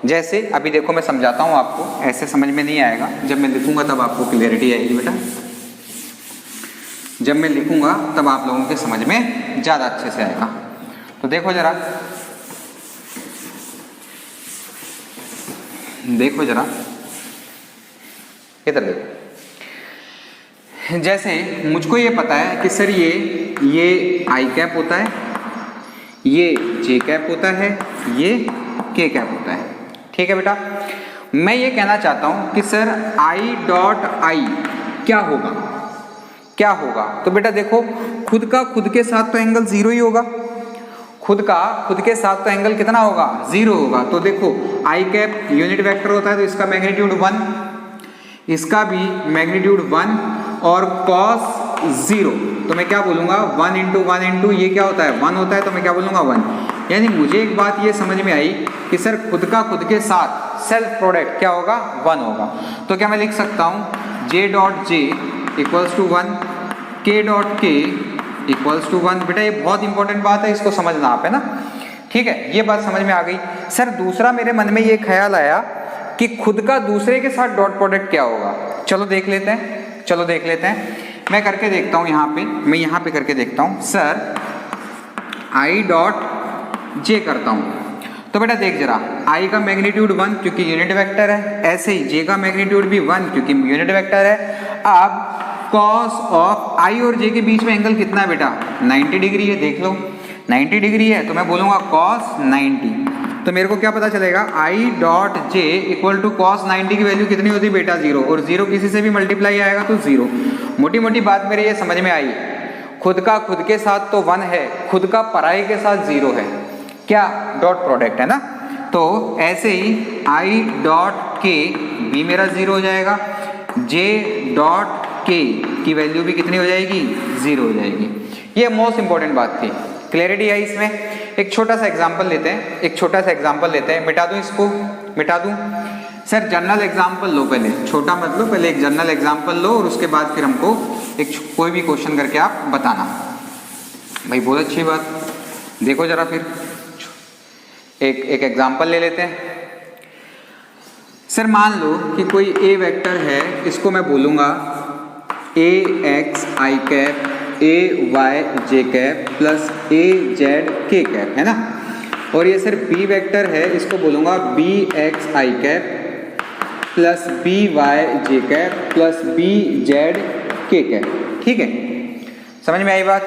Speaker 1: जैसे अभी देखो मैं समझाता हूँ आपको, ऐसे समझ में नहीं आएगा, जब मैं लिखूंगा तब आपको क्लियरिटी आएगी बेटा। जब मैं लिखूंगा तब आप लोगों के समझ में ज़्यादा अच्छे से आएगा। तो देखो जरा, देखो जरा इधर देखो। जैसे मुझको ये पता है कि सर ये आई कैप होता है, ये जे कैप होता है, ये के कैप होता है। ठीक है बेटा, मैं ये कहना चाहता हूँ कि सर आई डॉट आई क्या होगा? क्या होगा? तो बेटा देखो, खुद के साथ तो एंगल 0 ही होगा, खुद के साथ तो एंगल कितना होगा? 0 होगा। तो देखो आई कैप यूनिट वेक्टर होता है तो इसका मैग्नीट्यूड 1, इसका भी मैग्नीट्यूड 1, और कॉस 0, तो मैं क्या बोलूँगा 1 इंटू 1 इंटू ये क्या होता है 1 होता है, तो मैं क्या बोलूँगा 1। यानी मुझे एक बात ये समझ में आई कि सर खुद का खुद के साथ सेल्फ प्रोडक्ट क्या होगा 1 होगा। तो क्या मैं लिख सकता हूँ j dot j equals to 1, k dot k equals to 1। बेटा ये बहुत इंपॉर्टेंट बात है, इसको समझना आप, है ना। ठीक है, ये बात समझ में आ गई। सर दूसरा मेरे मन में ये ख्याल आया कि खुद का दूसरे के साथ डॉट प्रोडक्ट क्या होगा। चलो देख लेते हैं, चलो देख लेते हैं। मैं करके देखता हूँ यहाँ पे, मैं यहाँ पे करके देखता हूँ। सर i डॉट j करता हूँ, तो बेटा देख जरा, i का मैग्नीट्यूड 1 क्योंकि यूनिट वेक्टर है, ऐसे ही j का मैग्नीट्यूड भी 1 क्योंकि यूनिट वेक्टर है। अब cos ऑफ i और j के बीच में एंगल कितना है बेटा 90 डिग्री है, देख लो 90 डिग्री है, तो मैं बोलूँगा cos 90। तो मेरे को क्या पता चलेगा i dot j equal to cos 90 की वैल्यू कितनी होती है बेटा 0, और 0 किसी से भी मल्टीप्लाई आएगा तो 0। मोटी मोटी बात मेरे ये समझ में आई, खुद का खुद के साथ तो 1 है, खुद का पराई के साथ 0 है, क्या डॉट प्रोडक्ट है ना। तो ऐसे ही i डॉट k भी मेरा 0 हो जाएगा, j डॉट k की वैल्यू भी कितनी हो जाएगी 0 हो जाएगी। ये मोस्ट इंपॉर्टेंट बात थी, क्लैरिटी है इसमें। एक छोटा सा एग्जांपल लेते हैं, एक छोटा सा एग्जांपल लेते हैं, मिटा दूं इसको, मिटा दूं। सर जनरल एग्जांपल लो, पहले छोटा मत लो, पहले एक जनरल एग्जांपल लो और उसके बाद फिर हमको एक कोई भी क्वेश्चन करके आप बताना। भाई बहुत अच्छी बात, देखो जरा फिर एक एग्जांपल ले लेते हैं। सर मान लो कि कोई ए वेक्टर है, इसको मैं बोलूँगा A X I cap A Y J cap plus A Z K cap, है ना। और ये सर बी वेक्टर है, इसको बोलूँगा B X I cap plus B Y J cap plus B Z K cap. ठीक है, समझ में आई बात।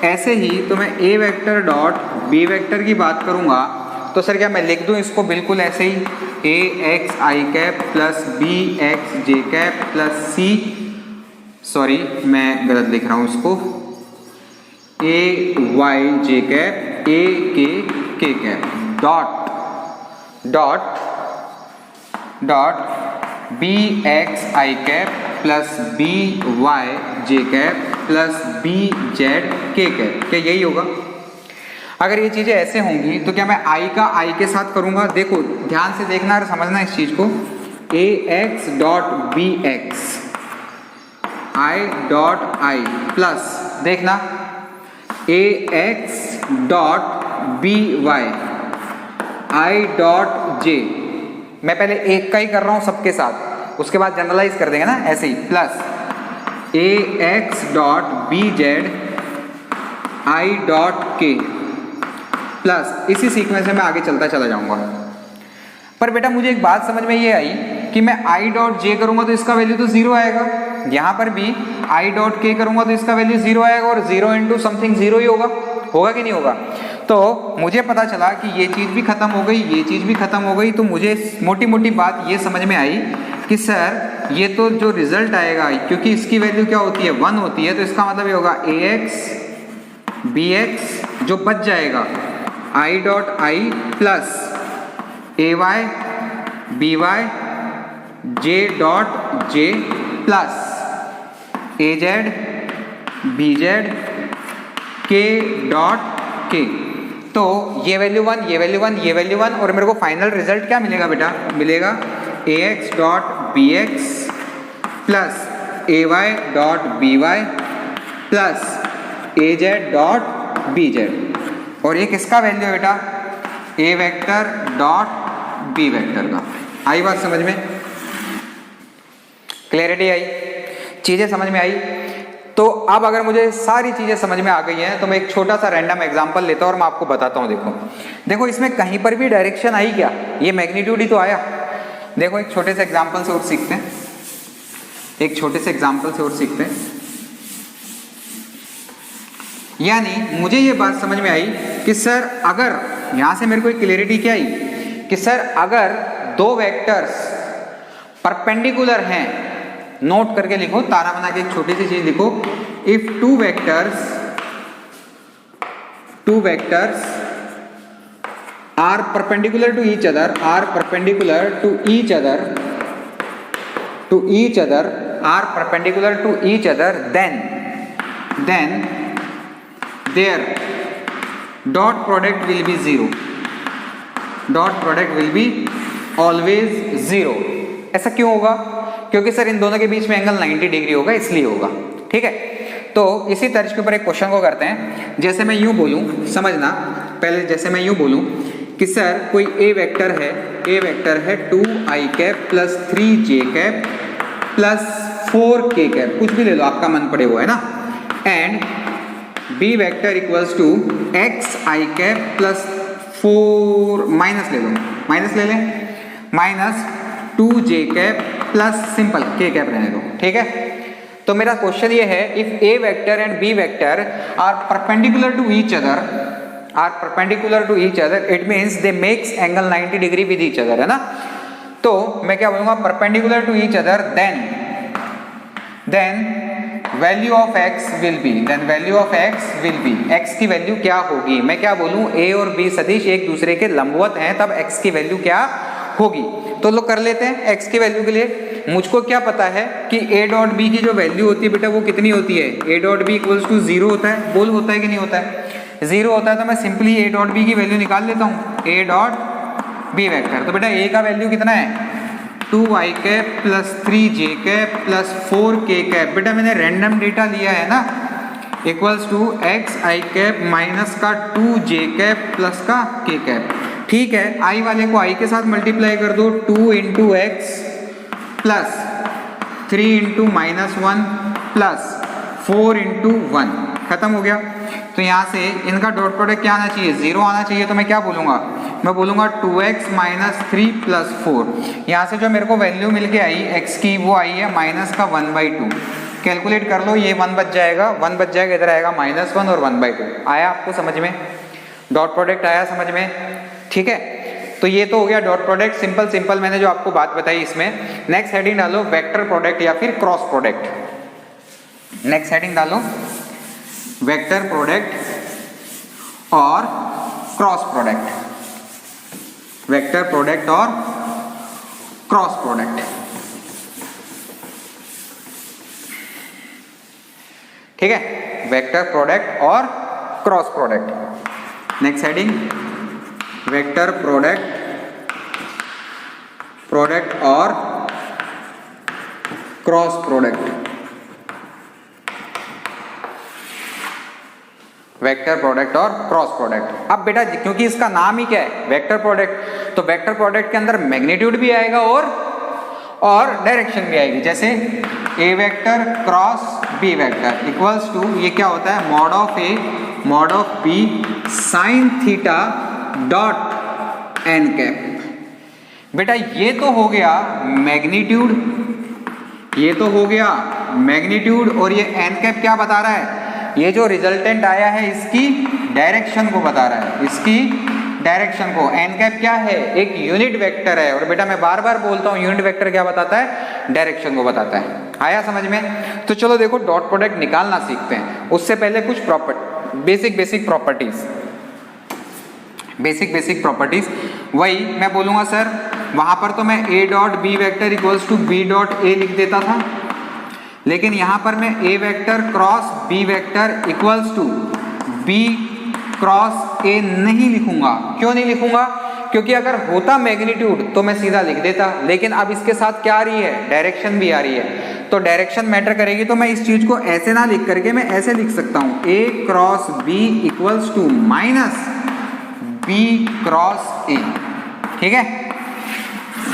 Speaker 1: ऐसे ही तो मैं A vector dot B vector की बात करूँगा तो सर क्या मैं लिख दूँ इसको बिल्कुल ऐसे ही, ए X I cap plus B x J cap plus C, sorry मैं गलत लिख रहा हूँ इसको, ए Y J cap A K cap dot dot dot B X I cap plus B Y J cap plus B Z K cap. क्या यही होगा? अगर ये चीज़ें ऐसे होंगी तो क्या मैं i का i के साथ करूँगा? देखो ध्यान से देखना और समझना इस चीज़ को, A X dot B X I dot I plus देखना A X dot B Y I dot J. मैं पहले एक का ही कर रहा हूँ सबके साथ, उसके बाद जनरलाइज कर देंगे ना ऐसे ही, plus A X dot B Z I dot K plus इसी सीक्वेंस में मैं आगे चलता चला जाऊंगा। पर बेटा मुझे एक बात समझ में ये आई कि मैं i डॉट j करूंगा तो इसका वैल्यू तो 0 आएगा, यहाँ पर भी i डॉट k करूंगा तो इसका वैल्यू 0 आएगा, और 0 इंटू समथिंग 0 ही होगा, होगा कि नहीं होगा। तो मुझे पता चला कि ये चीज़ भी खत्म हो गई, ये चीज़ भी खत्म हो गई। तो मुझे मोटी मोटी बात ये समझ में आई कि सर ये तो जो रिजल्ट आएगा, क्योंकि इसकी वैल्यू क्या होती है 1 होती है, तो इसका मतलब ये होगा ए एक्स बी एक्स, जो बच जाएगा i dot I plus A Y B Y J dot J plus A Z B Z K dot K. तो ये वैल्यू 1, ये वैल्यू 1, ये वैल्यू 1, और मेरे को फाइनल रिजल्ट क्या मिलेगा बेटा? मिलेगा A X dot B X plus A Y dot B Y plus A Z dot B Z. और ये किसका वैल्यू है बेटा? A vector dot B vector का। आई बात समझ में? क्लैरिटी आई? चीज़ें समझ में आई? तो अब अगर मुझे सारी चीज़ें समझ में आ गई हैं तो मैं एक छोटा सा रैंडम एग्जांपल लेता हूँ और मैं आपको बताता हूँ। देखो इसमें कहीं पर भी डायरेक्शन आई क्या? ये मैग्नीट्यूड ही तो आया। देखो एक छोटे से एग्जांपल से और सीखते हैं, एक छोटे से एग्जांपल से और सीखते हैं। यानी मुझे ये बात समझ में आई कि सर अगर यहाँ से मेरे को एक क्लैरिटी क्या आई कि सर अगर दो वेक्टर्स परपेंडिकुलर हैं, नोट करके लिखो, तारा बना के एक छोटी सी चीज लिखो, if two vectors are perpendicular to each other, are perpendicular to each other, are perpendicular to each other, then then their dot product will be 0. Dot product will be always 0. ऐसा क्यों होगा? क्योंकि सर इन दोनों के बीच में angle 90 degree होगा, इसलिए होगा। ठीक है, तो इसी तर्ज के ऊपर एक क्वेश्चन को करते हैं। जैसे मैं यूं बोलूं, समझना पहले, जैसे मैं यूं बोलूं कि सर कोई ए वेक्टर है 2i cap plus 3j cap plus 4k cap, कुछ भी ले लो आपका मन पड़े हुआ है ना, and B vector equals to xi cap plus 4 minus ले लो, माइनस ले लें, minus 2j cap plus simple k cap रहने दो। ठीक है, तो मेरा क्वेश्चन ये है, if a vector and b vector are perpendicular to each other, it means they make angle 90 degree with each other, है ना। तो मैं क्या बोलूंगा, perpendicular to each other, then value of x will be, x की value क्या होगी। मैं क्या बोलूं, a और b सदिश एक दूसरे के लंबवत हैं, तब x की वैल्यू क्या होगी। तो लोग कर लेते हैं x की वैल्यू के लिए। मुझको क्या पता है कि a डॉट b की जो वैल्यू होती है बेटा वो कितनी होती है, a dot b equals to 0 होता है। बोल होता है कि नहीं होता है, 0 होता है। तो मैं सिंपली a डॉट b की वैल्यू निकाल लेता हूँ, a डॉट b वेक्टर। तो बेटा a का वैल्यू कितना है, 2i cap plus 3j cap plus 4k cap. बेटा मैंने रैंडम डेटा लिया है ना, equals to xi cap minus का 2j कैप प्लस का k कैप। ठीक है, i वाले को i के साथ मल्टीप्लाई कर दो, 2 into x plus 3 into minus 1 plus 4 into 1, खत्म हो गया। तो यहाँ से इनका डॉट प्रोडक्ट क्या आना चाहिए, 0 आना चाहिए। तो मैं क्या बोलूँगा, मैं बोलूँगा 2x माइनस 3 प्लस 4। यहाँ से जो मेरे को वैल्यू मिल के आई x की, वो आई है माइनस का 1/2। कैलकुलेट कर लो, ये 1 बच जाएगा, इधर आएगा -1 और 1/2। आया आपको समझ में, डॉट प्रोडक्ट आया समझ में। ठीक है, तो ये तो हो गया डॉट प्रोडक्ट, सिंपल मैंने जो आपको बात बताई इसमें। नेक्स्ट हेडिंग डालो वेक्टर प्रोडक्ट या फिर क्रॉस प्रोडक्ट। नेक्स्ट हेडिंग डालो वेक्टर प्रोडक्ट और क्रॉस प्रोडक्ट, वेक्टर प्रोडक्ट और क्रॉस प्रोडक्ट। ठीक है, वेक्टर प्रोडक्ट और cross product. Next heading vector product और क्रॉस प्रोडक्ट, वेक्टर प्रोडक्ट और क्रॉस प्रोडक्ट। अब बेटा क्योंकि इसका नाम ही क्या है, वेक्टर प्रोडक्ट, तो वेक्टर प्रोडक्ट के अंदर मैग्नीट्यूड भी आएगा और डायरेक्शन भी आएगी। जैसे a vector cross b vector equals to, ये क्या होता है, mod of a mod of b sine theta dot n cap. बेटा ये तो हो गया मैग्नीट्यूड, और ये n कैप क्या बता रहा है, ये जो रिजल्टेंट आया है इसकी डायरेक्शन को बता रहा है, इसकी डायरेक्शन को। n कैप क्या है, एक यूनिट वेक्टर है, और बेटा मैं बार बार बोलता हूँ यूनिट वेक्टर क्या बताता है, डायरेक्शन को बताता है। आया समझ में। तो चलो देखो डॉट प्रोडक्ट निकालना सीखते हैं, उससे पहले कुछ बेसिक प्रॉपर्टीज। वही मैं बोलूँगा सर, वहाँ पर तो मैं a dot b vector equals to b dot a लिख देता था, लेकिन यहाँ पर मैं a vector cross b vector equals to b cross a नहीं लिखूंगा। क्यों नहीं लिखूंगा, क्योंकि अगर होता मैग्नीट्यूड तो मैं सीधा लिख देता, लेकिन अब इसके साथ क्या आ रही है, डायरेक्शन भी आ रही है। तो डायरेक्शन मैटर करेगी, तो मैं इस चीज को ऐसे ना लिख करके मैं ऐसे लिख सकता हूँ, a cross b equals to minus b cross a। ठीक है,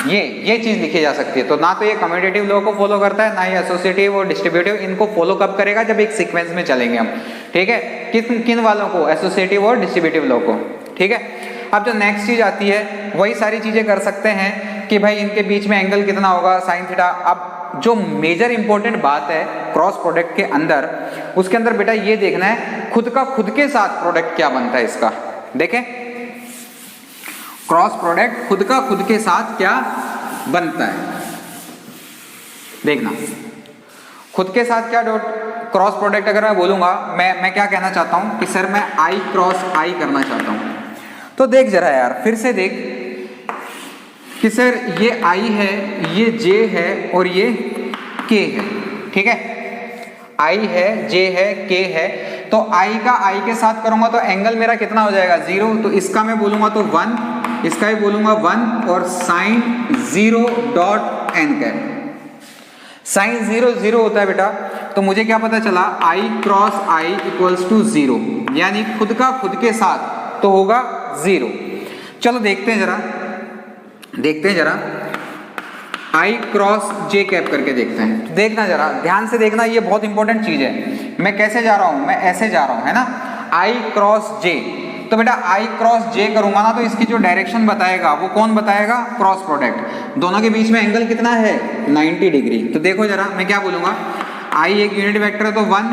Speaker 1: ये चीज लिखी जा सकती है। तो ना तो ये कम्यूटेटिव लॉ को फॉलो करता है, ना ही एसोसिएटिव और डिस्ट्रीब्यूटिव। इनको फॉलो कब करेगा, जब एक सीक्वेंस में चलेंगे हम। ठीक है, किन वालों को, एसोसिएटिव और डिस्ट्रीब्यूटिव लॉ को। ठीक है, अब जो नेक्स्ट चीज आती है, वही सारी चीजें कर सकते हैं कि भाई इनके बीच में एंगल कितना होगा, साइन थीटा। अब जो मेजर इंपॉर्टेंट बात है क्रॉस प्रोडक्ट के अंदर, उसके अंदर बेटा ये देखना है खुद के साथ प्रोडक्ट क्या बनता है इसका। देखें क्रॉस प्रोडक्ट खुद के साथ क्या बनता है, देखना खुद के साथ क्या डॉट क्रॉस प्रोडक्ट। अगर मैं बोलूंगा, मैं क्या कहना चाहता हूं कि सर मैं i क्रॉस i करना चाहता हूं, तो देख जरा यार फिर से देख कि सर ये i है, ये j है और ये k है। ठीक है, आई है, जे है, के है, तो आई का आई के साथ करूंगा तो एंगल मेरा कितना हो जाएगा 0, तो इसका मैं बोलूंगा तो 1, इसका भी बोलूंगा 1 और sine 0 dot N cap. Sine 0 0 होता है बेटा, तो मुझे क्या पता चला आई क्रॉस आई इक्वल्स टू 0, यानी खुद का खुद के साथ तो होगा 0। चलो देखते हैं जरा आई क्रॉस जे कैप करके देखते हैं। तो देखना जरा ध्यान से देखना, ये बहुत इंपॉर्टेंट चीज है। मैं कैसे जा रहा हूं, मैं ऐसे जा रहा हूं, है ना, आई क्रॉस जे। तो बेटा आई क्रॉस जे करूंगा ना, तो इसकी जो डायरेक्शन बताएगा वो कौन बताएगा, क्रॉस प्रोडक्ट। दोनों के बीच में एंगल कितना है 90 डिग्री। तो देखो जरा मैं क्या बोलूंगा, आई एक यूनिट वेक्टर है तो 1,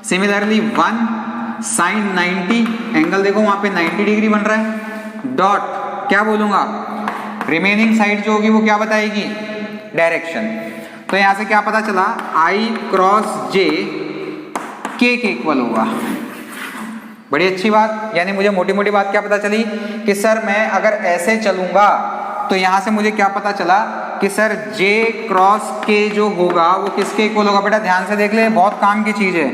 Speaker 1: सिमिलरली 1 साइन 90, एंगल देखो वहां पे 90 डिग्री बन रहा है, डॉट क्या बोलूंगा, रिमेनिंग साइड जो होगी वो क्या बताएगी, डायरेक्शन। तो यहां से क्या पता चला, आई क्रॉस जे के इक्वल होगा। बड़ी अच्छी बात, यानी मुझे मोटी मोटी बात क्या पता चली कि सर मैं अगर ऐसे चलूंगा तो यहां से मुझे क्या पता चला कि सर जे क्रॉस के जो होगा वो किसके इक्वल होगा। बेटा ध्यान से देख ले, बहुत काम की चीज है,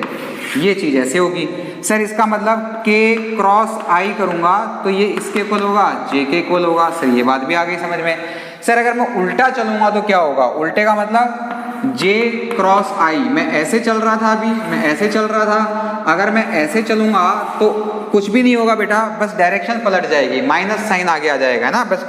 Speaker 1: ये चीज ऐसे होगी। सर इसका मतलब के क्रॉस आई करूंगा तो ये इसके इक्वल होगा, जे के इक्वल होगा। सर ये बात भी आ गई समझ में। सर अगर मैं उल्टा चलूंगा तो क्या होगा, उल्टे का मतलब जे क्रॉस आई, मैं ऐसे चल रहा था, अभी मैं ऐसे चल रहा था, अगर मैं ऐसे चलूंगा तो कुछ भी नहीं होगा बेटा, बस डायरेक्शन पलट जाएगी, माइनस साइन आगे आ जाएगा ना, बस।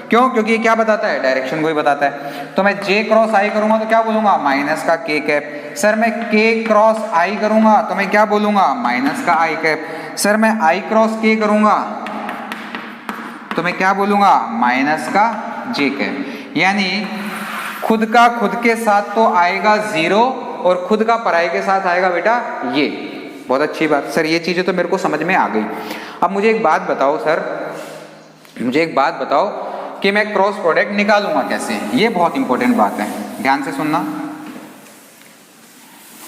Speaker 1: क्यों, क्योंकि ये क्या बताता है, डायरेक्शन को ही बताता है। तो मैं जे क्रॉस आई करूंगा तो क्या बोलूंगा, माइनस का के कैप। सर मैं के क्रॉस आई करूंगा तो मैं क्या बोलूंगा, माइनस का आई कैप। सर मैं आई क्रॉस के करूंगा तो मैं क्या बोलूंगा, माइनस का जे कैप। यानी खुद का खुद के साथ तो आएगा 0 और खुद का पराई के साथ आएगा बेटा ये। बहुत अच्छी बात सर, ये चीजें तो मेरे को समझ में आ गई। अब मुझे एक बात बताओ सर, मुझे एक बात बताओ कि मैं क्रॉस प्रोडक्ट निकालूंगा कैसे। ये बहुत इंपॉर्टेंट बात है, ध्यान से सुनना।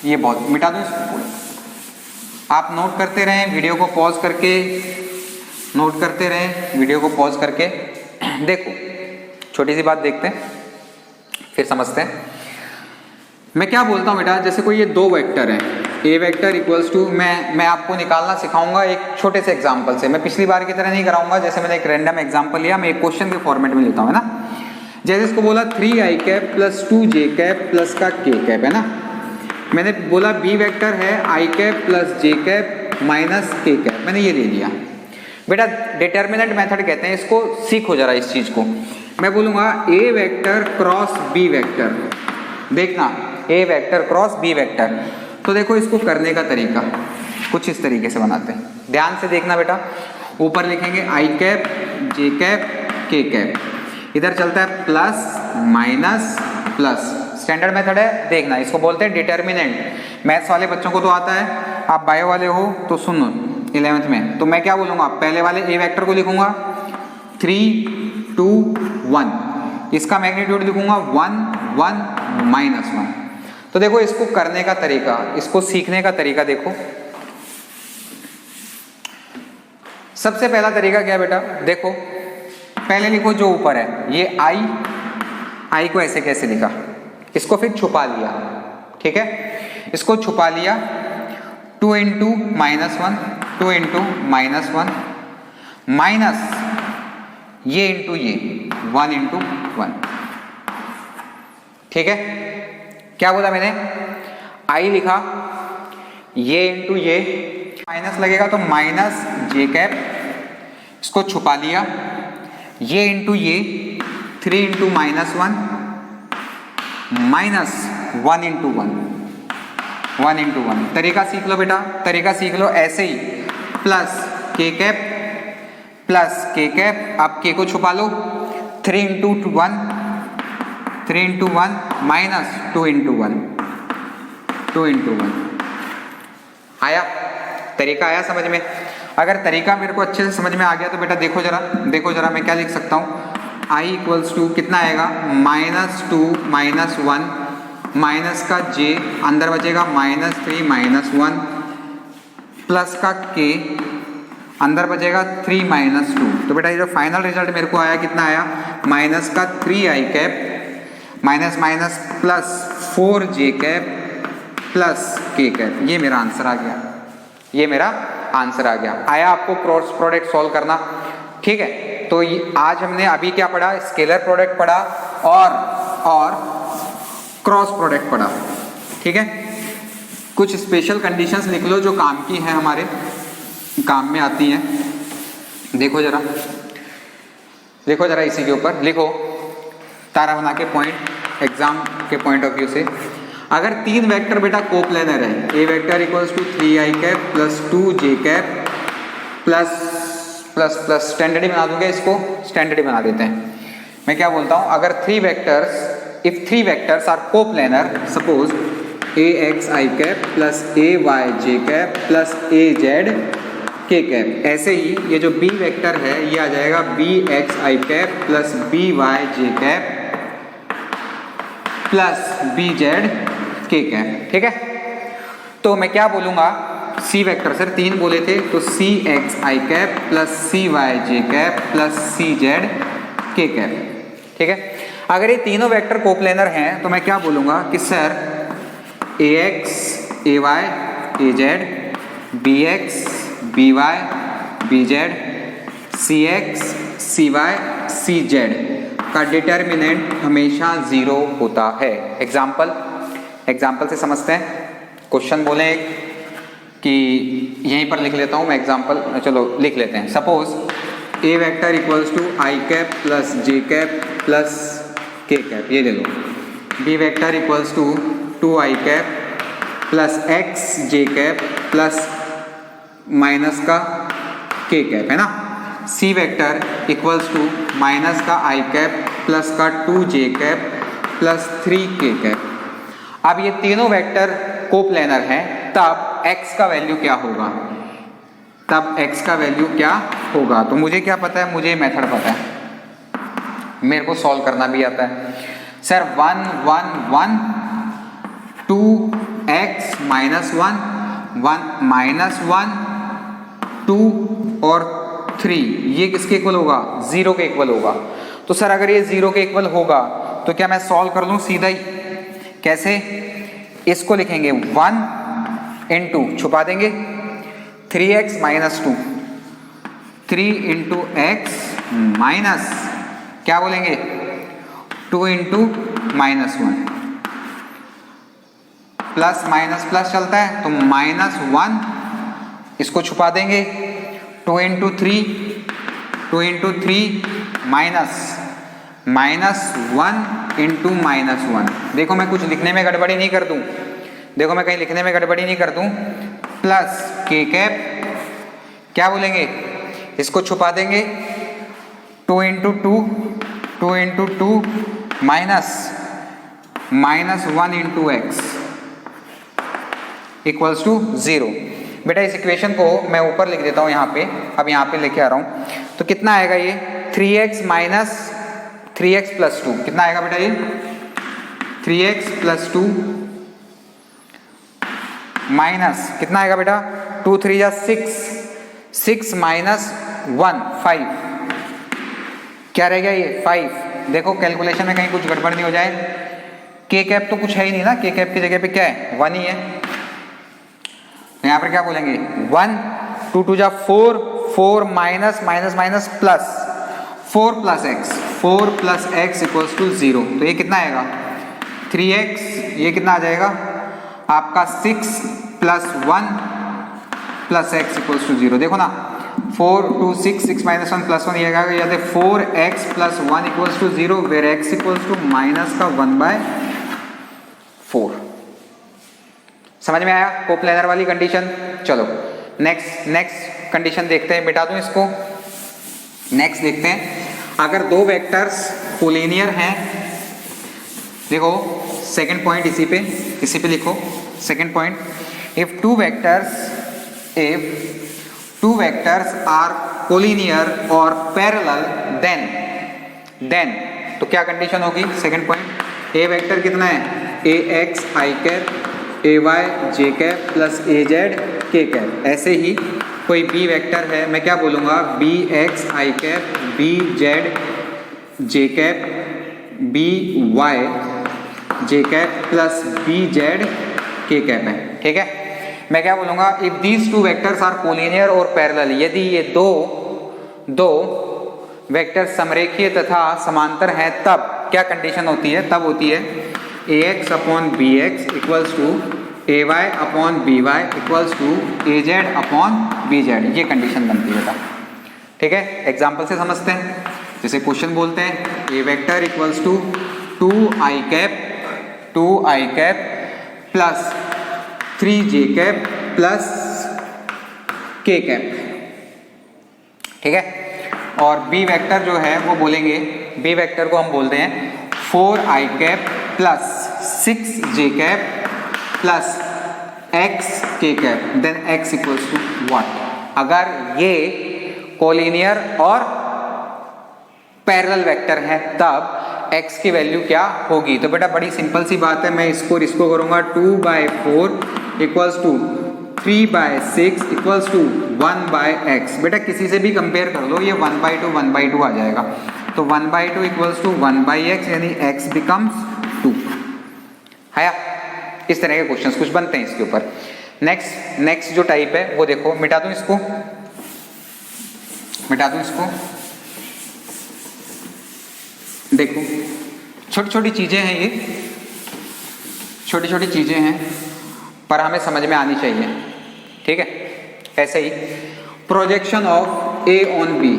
Speaker 1: ये बहुत मिटा दूं इसको, आप नोट करते रहें, वीडियो को पॉज करके नोट करते रहें, वीडियो को पॉज करके देखो। छोटी सी बात देखते हैं फिर समझते हैं। मैं क्या बोलता हूँ बेटा, जैसे कोई ये दो वेक्टर हैं, ए वेक्टर इक्वल्स टू, मैं आपको निकालना सिखाऊंगा एक छोटे से एग्जांपल से। मैं पिछली बार की तरह नहीं कराऊंगा, जैसे मैंने एक रैंडम एग्जांपल लिया, मैं एक क्वेश्चन के फॉर्मेट में लेता हूँ, है ना। जैसे इसको बोला 3i cap plus 2j cap plus का k कैप, है ना। मैंने बोला बी वेक्टर है i cap plus j cap minus k cap, मैंने ये ले लिया। बेटा डिटर्मिनेंट मेथड कहते हैं इसको, सीखो जरा इस चीज को। मैं बोलूंगा a vector cross b vector, देखना a vector cross b vector. तो देखो इसको करने का तरीका कुछ इस तरीके से बनाते हैं, ध्यान से देखना बेटा। ऊपर लिखेंगे i cap j cap k cap, इधर चलता है plus minus plus, standard method है, देखना इसको बोलते हैं डिटर्मिनेंट। मैथ्स वाले बच्चों को तो आता है, आप बायो वाले हो तो सुनो 11th में। तो मैं क्या बोलूंगा, पहले वाले a वेक्टर को लिखूंगा 3 2 1, इसका मैग्नीट्यूड लिखूंगा 1 1 माइनस 1। तो देखो इसको करने का तरीका, इसको सीखने का तरीका देखो। सबसे पहला तरीका क्या बेटा, देखो पहले लिखो जो ऊपर है ये आई को ऐसे कैसे लिखा, इसको फिर छुपा लिया, ठीक है, इसको छुपा लिया। 2 into minus 1, 2 into minus 1 minus ये इंटू ये 1 इंटू 1, ठीक है। क्या बोला मैंने, आई लिखा, ये इंटू ये, माइनस लगेगा तो माइनस जे कैप, इसको छुपा लिया। ये इंटू ये 3 into minus 1 minus 1 into 1, 1 into 1। तरीका सीख लो बेटा, तरीका सीख लो ऐसे ही, plus K cap plus K cap, आप के को छुपा लो, 3 into 1, 3 into 1 minus 2 into 1, 2 into 1। आया तरीका, आया समझ में। अगर तरीका मेरे को अच्छे से समझ में आ गया तो बेटा देखो जरा, देखो जरा मैं क्या लिख सकता हूँ, i इक्वल्स टू कितना आएगा, -2 -1 माइनस का j, अंदर बचेगा -3 -1 प्लस का k, अंदर बचेगा 3 -2। तो बेटा ये जो फाइनल रिजल्ट मेरे को आया कितना आया, माइनस का 3i cap minus minus plus 4j cap plus K cap. ये मेरा आंसर आ गया, ये मेरा आंसर आ गया। आया आपको क्रॉस प्रोडक्ट सॉल्व करना? ठीक है, तो आज हमने अभी क्या पढ़ा? स्केलर प्रोडक्ट पढ़ा और क्रॉस प्रोडक्ट पढ़ा। ठीक है, कुछ स्पेशल कंडीशंस लिख लो जो काम की है, हमारे काम में आती हैं। देखो जरा, देखो जरा, इसी के ऊपर लिखो तारा बना के पॉइंट, एग्जाम के पॉइंट ऑफ व्यू से। अगर तीन वेक्टर बेटा कोप्लेनर है, A vector equals to 3i cap plus 2j cap plus plus plus, standard ही बना दूंगा इसको, स्टैंडर्ड ही बना देते हैं। मैं क्या बोलता हूं, अगर if three vectors are coplanar, suppose axi cap plus ayj cap plus az k cap, ऐसे ही ये जो b वेक्टर है ये आ जाएगा bxi cap plus byj cap plus bz k cap. ठीक है, तो मैं क्या बोलूंगा, सी वेक्टर सर तीन बोले थे, तो cxi cap plus cyj cap plus cz k cap. ठीक है, अगर ये तीनों वेक्टर कोप्लेनर हैं तो मैं क्या बोलूंगा कि sir ax ay az bx by bz cx cy cz का डिटर्मिनेंट हमेशा 0 होता है। एग्जाम्पल से समझते हैं। क्वेश्चन बोले एक कि यहीं पर लिख लेता हूं मैं एग्जाम्पल, चलो लिख लेते हैं। Suppose A vector equals to I cap plus J cap plus K cap, ये ले लो। B vector equals to 2i cap plus X J cap plus minus का के कैप, है ना। C vector equals to minus का I cap plus का 2j cap plus 3k cap. अब ये तीनों वेक्टर कोप्लेनर हैं, तब x का वैल्यू क्या होगा? तब x का वैल्यू क्या होगा? तो मुझे क्या पता है, मुझे मेथड पता है, मेरे को सॉल्व करना भी आता है। सर 1 1 1 2x माइनस 1 माइनस 1 2 और 3, ये किसके इक्वल होगा? 0 के इक्वल होगा। तो सर अगर ये 0 के इक्वल होगा तो क्या मैं सॉल्व कर लूँ सीधा ही? कैसे? इसको लिखेंगे 1 इंटू, छुपा देंगे 3x minus 2, 3 into x minus क्या बोलेंगे 2 into minus 1, plus minus plus चलता है तो माइनस 1, इसको छुपा देंगे 2 into 3 minus minus 1 into minus 1। देखो मैं कुछ लिखने में गड़बड़ी नहीं कर दूं, देखो मैं कहीं लिखने में गड़बड़ी नहीं कर दूं। प्लस के कैप क्या बोलेंगे, इसको छुपा देंगे 2 into 2 minus minus 1 into X equals to 0। बेटा इस इक्वेशन को मैं ऊपर लिख देता हूँ यहाँ पे, अब यहाँ पे लेके आ रहा हूँ। तो कितना आएगा ये 3x माइनस 3x प्लस 2, कितना आएगा बेटा ये 3x प्लस 2 माइनस कितना आएगा बेटा 2 3 जा 6 माइनस 1 5, क्या रह गया ये 5। देखो कैलकुलेशन में कहीं कुछ गड़बड़ नहीं हो जाए। के कैप तो कुछ है ही नहीं ना, के कैप की जगह पे क्या है 1 ही है। यहाँ पर क्या बोलेंगे 1 2 2 जा 4 minus minus minus plus 4 plus X equals to 0। तो ये कितना आएगा 3x, ये कितना आ जाएगा आपका 6 plus 1 plus X equals to 0। देखो ना 4 2 6 माइनस 1 प्लस 1, ये आएगा या 4x plus 1 equals to 0 where x equals to minus का 1/4। समझ में आया कोप्लेनर वाली कंडीशन। चलो नेक्स्ट कंडीशन देखते हैं, मिटा दूं इसको। नेक्स्ट देखते हैं, अगर दो वेक्टर्स कोलिनियर हैं, देखो सेकंड पॉइंट इसी पे लिखो second point, if two vectors are collinear और पैरेलल देन तो क्या कंडीशन होगी। सेकंड पॉइंट, ए वेक्टर कितना है ax i cap ay j cap plus az k cap. ऐसे ही कोई b वेक्टर है, मैं क्या बोलूँगा bx i cap bz j cap by j cap plus bz K cap है। ठीक है, मैं क्या बोलूँगा, if these two vectors are collinear और पैरेलल, यदि ये दो वेक्टर समरेखीय तथा समांतर हैं, तब क्या कंडीशन होती है, तब होती है ax upon bx equals to ay upon by equals to az upon bz, ये कंडीशन बनती है बेटा। ठीक है, एग्जाम्पल से समझते हैं। जैसे क्वेश्चन बोलते हैं a vector equals to 2i cap plus 3j cap plus k cap. ठीक है, और b वेक्टर जो है वो बोलेंगे, b वेक्टर को हम बोलते हैं 4i cap plus 6j cap plus xk cap, then x equals to what. अगर ये कोलिनियर और पैरेलल वेक्टर है तब x की वैल्यू क्या होगी। तो बेटा बड़ी सिंपल सी बात है, मैं इसको करूंगा 2/4 equals to 3/6 equals to 1/x। बेटा किसी से भी कंपेयर कर लो, ये 1/2 आ जाएगा। तो 1/2 इक्वल्स टू 1/x, यानी x बिकम्स 2 है। इस तरह के क्वेश्चंस कुछ बनते हैं इसके ऊपर। नेक्स्ट जो टाइप है वो देखो, मिटा दूं इसको, देखो छोटी छोटी चीजें हैं, ये छोटी छोटी चीजें हैं पर हमें समझ में आनी चाहिए। ठीक है, ऐसे ही projection of A on B,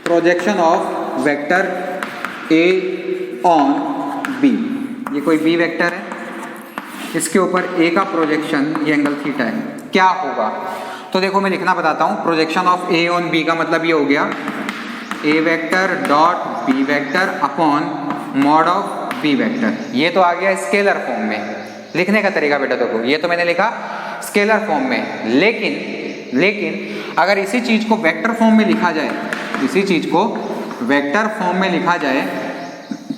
Speaker 1: projection of vector A on B, ये कोई बी वेक्टर है, इसके ऊपर ए का प्रोजेक्शन, ये एंगल थीटा है, क्या होगा। तो देखो मैं लिखना बताता हूँ, projection of A on B का मतलब ये हो गया A vector dot B vector upon mod of B vector. ये तो आ गया स्केलर फॉर्म में, लिखने का तरीका बेटा देखो, ये तो मैंने लिखा स्केलर फॉर्म में, लेकिन अगर इसी चीज को वेक्टर फॉर्म में लिखा जाए, इसी चीज को वेक्टर फॉर्म में लिखा जाए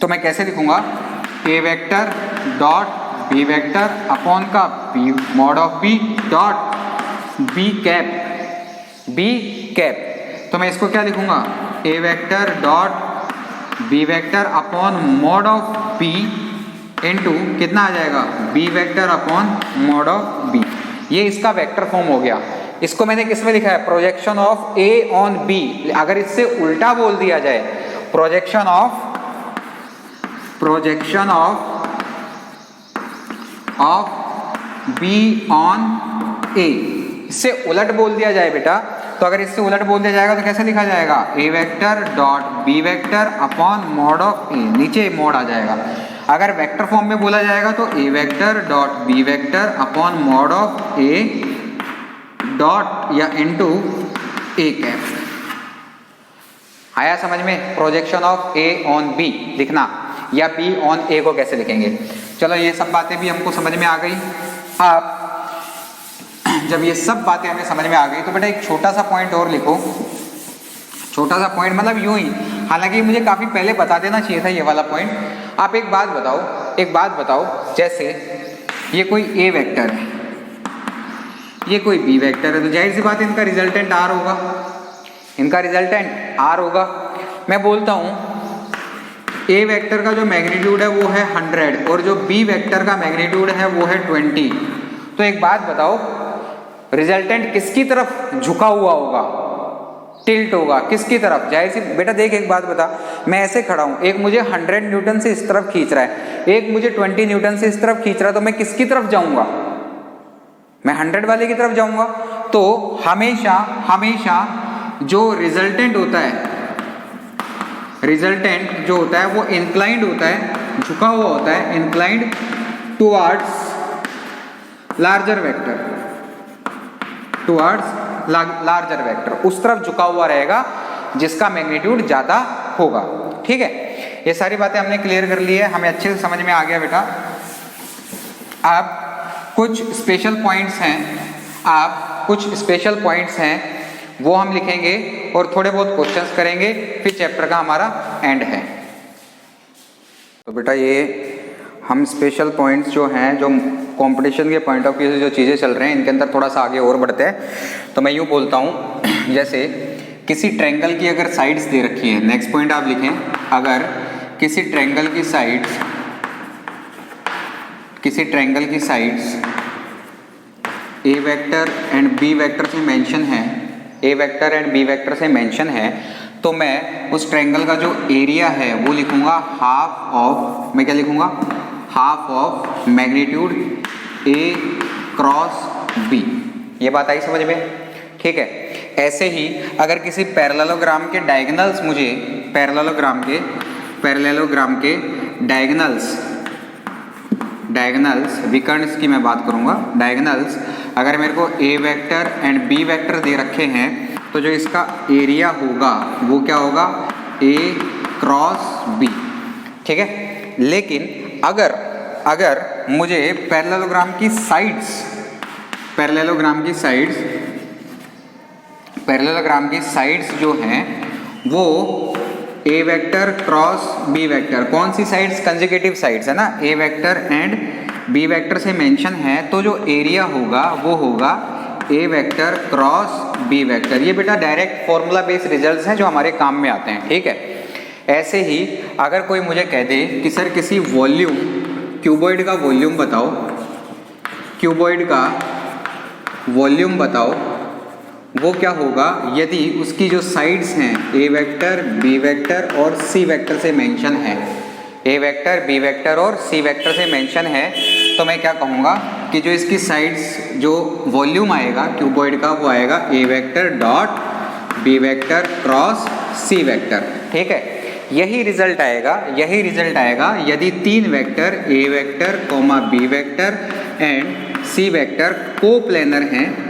Speaker 1: तो मैं कैसे लिखूंगा, A vector dot B vector upon का B mod of B dot B cap. तो मैं इसको क्या लिखूंगा, A vector dot B vector upon mod of B into कितना आ जाएगा, B vector upon mod of B. ये इसका वेक्टर फॉर्म हो गया। इसको मैंने किस में लिखा है, projection of A on B. अगर इससे उल्टा बोल दिया जाए, projection of B on A, इससे उलट बोल दिया जाए बेटा, तो अगर इससे उलट बोल दिया जाएगा तो कैसे लिखा जाएगा, A vector dot B vector upon mod of A, नीचे मॉड आ जाएगा। अगर वेक्टर फॉर्म में बोला जाएगा तो A vector dot B vector upon mod of A dot या इनटू ए कैप। आया समझ में, projection of A on B लिखना, या बी ऑन ए को कैसे लिखेंगे। चलो ये सब बातें भी हमको समझ में आ गई। अब जब ये सब बातें हमें समझ में आ गई तो बेटा एक छोटा सा पॉइंट और लिखो, छोटा सा पॉइंट मतलब यूं ही, हालांकि मुझे काफी पहले बता देना चाहिए था ये वाला पॉइंट। आप एक बात बताओ, जैसे ये कोई ए वेक्टर है, ये कोई बी वेक्टर है, तो जाहिर सी बात है इनका रिजल्टेंट आर होगा, मैं बोलता हूं ए वेक्टर का जो मैग्नीट्यूड है वो है 100 और जो बी वेक्टर का मैग्नीट्यूड है वो है 20। तो एक बात बताओ, रिजल्टेंट किसकी तरफ झुका हुआ होगा, टिल्ट होगा किसकी तरफ। जाहिर सी बेटा देख, एक बात बता, मैं ऐसे खड़ा हूं, एक मुझे 100 न्यूटन से इस तरफ खींच रहा है, एक मुझे 20 न्यूटन से इस तरफ खींच रहा है, तो मैं किसकी तरफ जाऊंगा, मैं 100 वाले की तरफ जाऊंगा। तो हमेशा जो रिजल्टेंट होता है, रिजल्टेंट जो होता है वो इंक्लाइंड होता है, झुका हुआ होता है, इंक्लाइंड टुवर्ड्स लार्जर वेक्टर, उस तरफ झुका हुआ रहेगा जिसका मैग्नीट्यूड ज्यादा होगा। ठीक है, ये सारी बातें हमने क्लियर कर ली है, हमें अच्छे से समझ में आ गया बेटा। अब कुछ स्पेशल पॉइंट्स हैं, वो हम लिखेंगे और थोड़े बहुत क्वेश्चंस करेंगे, फिर चैप्टर का हमारा एंड है। तो बेटा ये हम स्पेशल पॉइंट्स जो हैं, जो कंपटीशन के पॉइंट ऑफ व्यू से जो चीज़ें चल रहे हैं, इनके अंदर थोड़ा सा आगे और बढ़ते हैं। तो मैं यूँ बोलता हूँ, जैसे किसी ट्रायंगल की अगर साइड्स दे रखी है, नेक्स्ट पॉइंट आप लिखें, अगर किसी ट्रायंगल की साइड्स किसी ट्रायंगल की sides A vector and B vector से मेंशन है, A vector and B vector से मेंशन है, तो मैं उस ट्रायंगल का जो एरिया है वो लिखूंगा हाफ ऑफ, मैं क्या लिखूंगा, half of magnitude A cross B. ये बात आई समझ में? ठीक है। ऐसे ही अगर किसी पैरेललोग्राम के डायगोनल्स मुझे पैरेललोग्राम के डायगोनल्स विकर्ण्स की मैं बात करूंगा, डायगोनल्स अगर मेरे को ए वेक्टर एंड बी वेक्टर दे रखे हैं तो जो इसका एरिया होगा वो क्या होगा, ए क्रॉस बी। ठीक है। लेकिन अगर मुझे पैरेललोग्राम की साइड्स जो हैं वो ए वेक्टर क्रॉस बी वेक्टर, कौन सी साइड्स, कंसेक्यूटिव साइड्स है ना, ए वेक्टर एंड बी वेक्टर से मेंशन है, तो जो एरिया होगा वो होगा A vector cross B vector. ये बेटा डायरेक्ट फॉर्मूला बेस्ड रिजल्ट्स हैं जो हमारे काम में आते हैं। ठीक है। ऐसे ही अगर कोई मुझे कह दे कि सर किसी वॉल्यूम, क्यूबॉइड का वॉल्यूम बताओ, क्यूबॉइड का वॉल्यूम बताओ, वो क्या होगा यदि उसकी जो साइड्स हैं ए वेक्टर, बी वेक्टर और सी वेक्टर से मेंशन है, ए वेक्टर, बी वेक्टर और सी वेक्टर से मेंशन है, तो मैं क्या कहूँगा कि जो इसकी साइड्स, जो वॉल्यूम आएगा क्यूबॉइड का वो आएगा A vector dot B vector cross C vector. ठीक है। यही रिजल्ट आएगा यदि तीन vector A vector comma B vector and C vector coplanar हैं,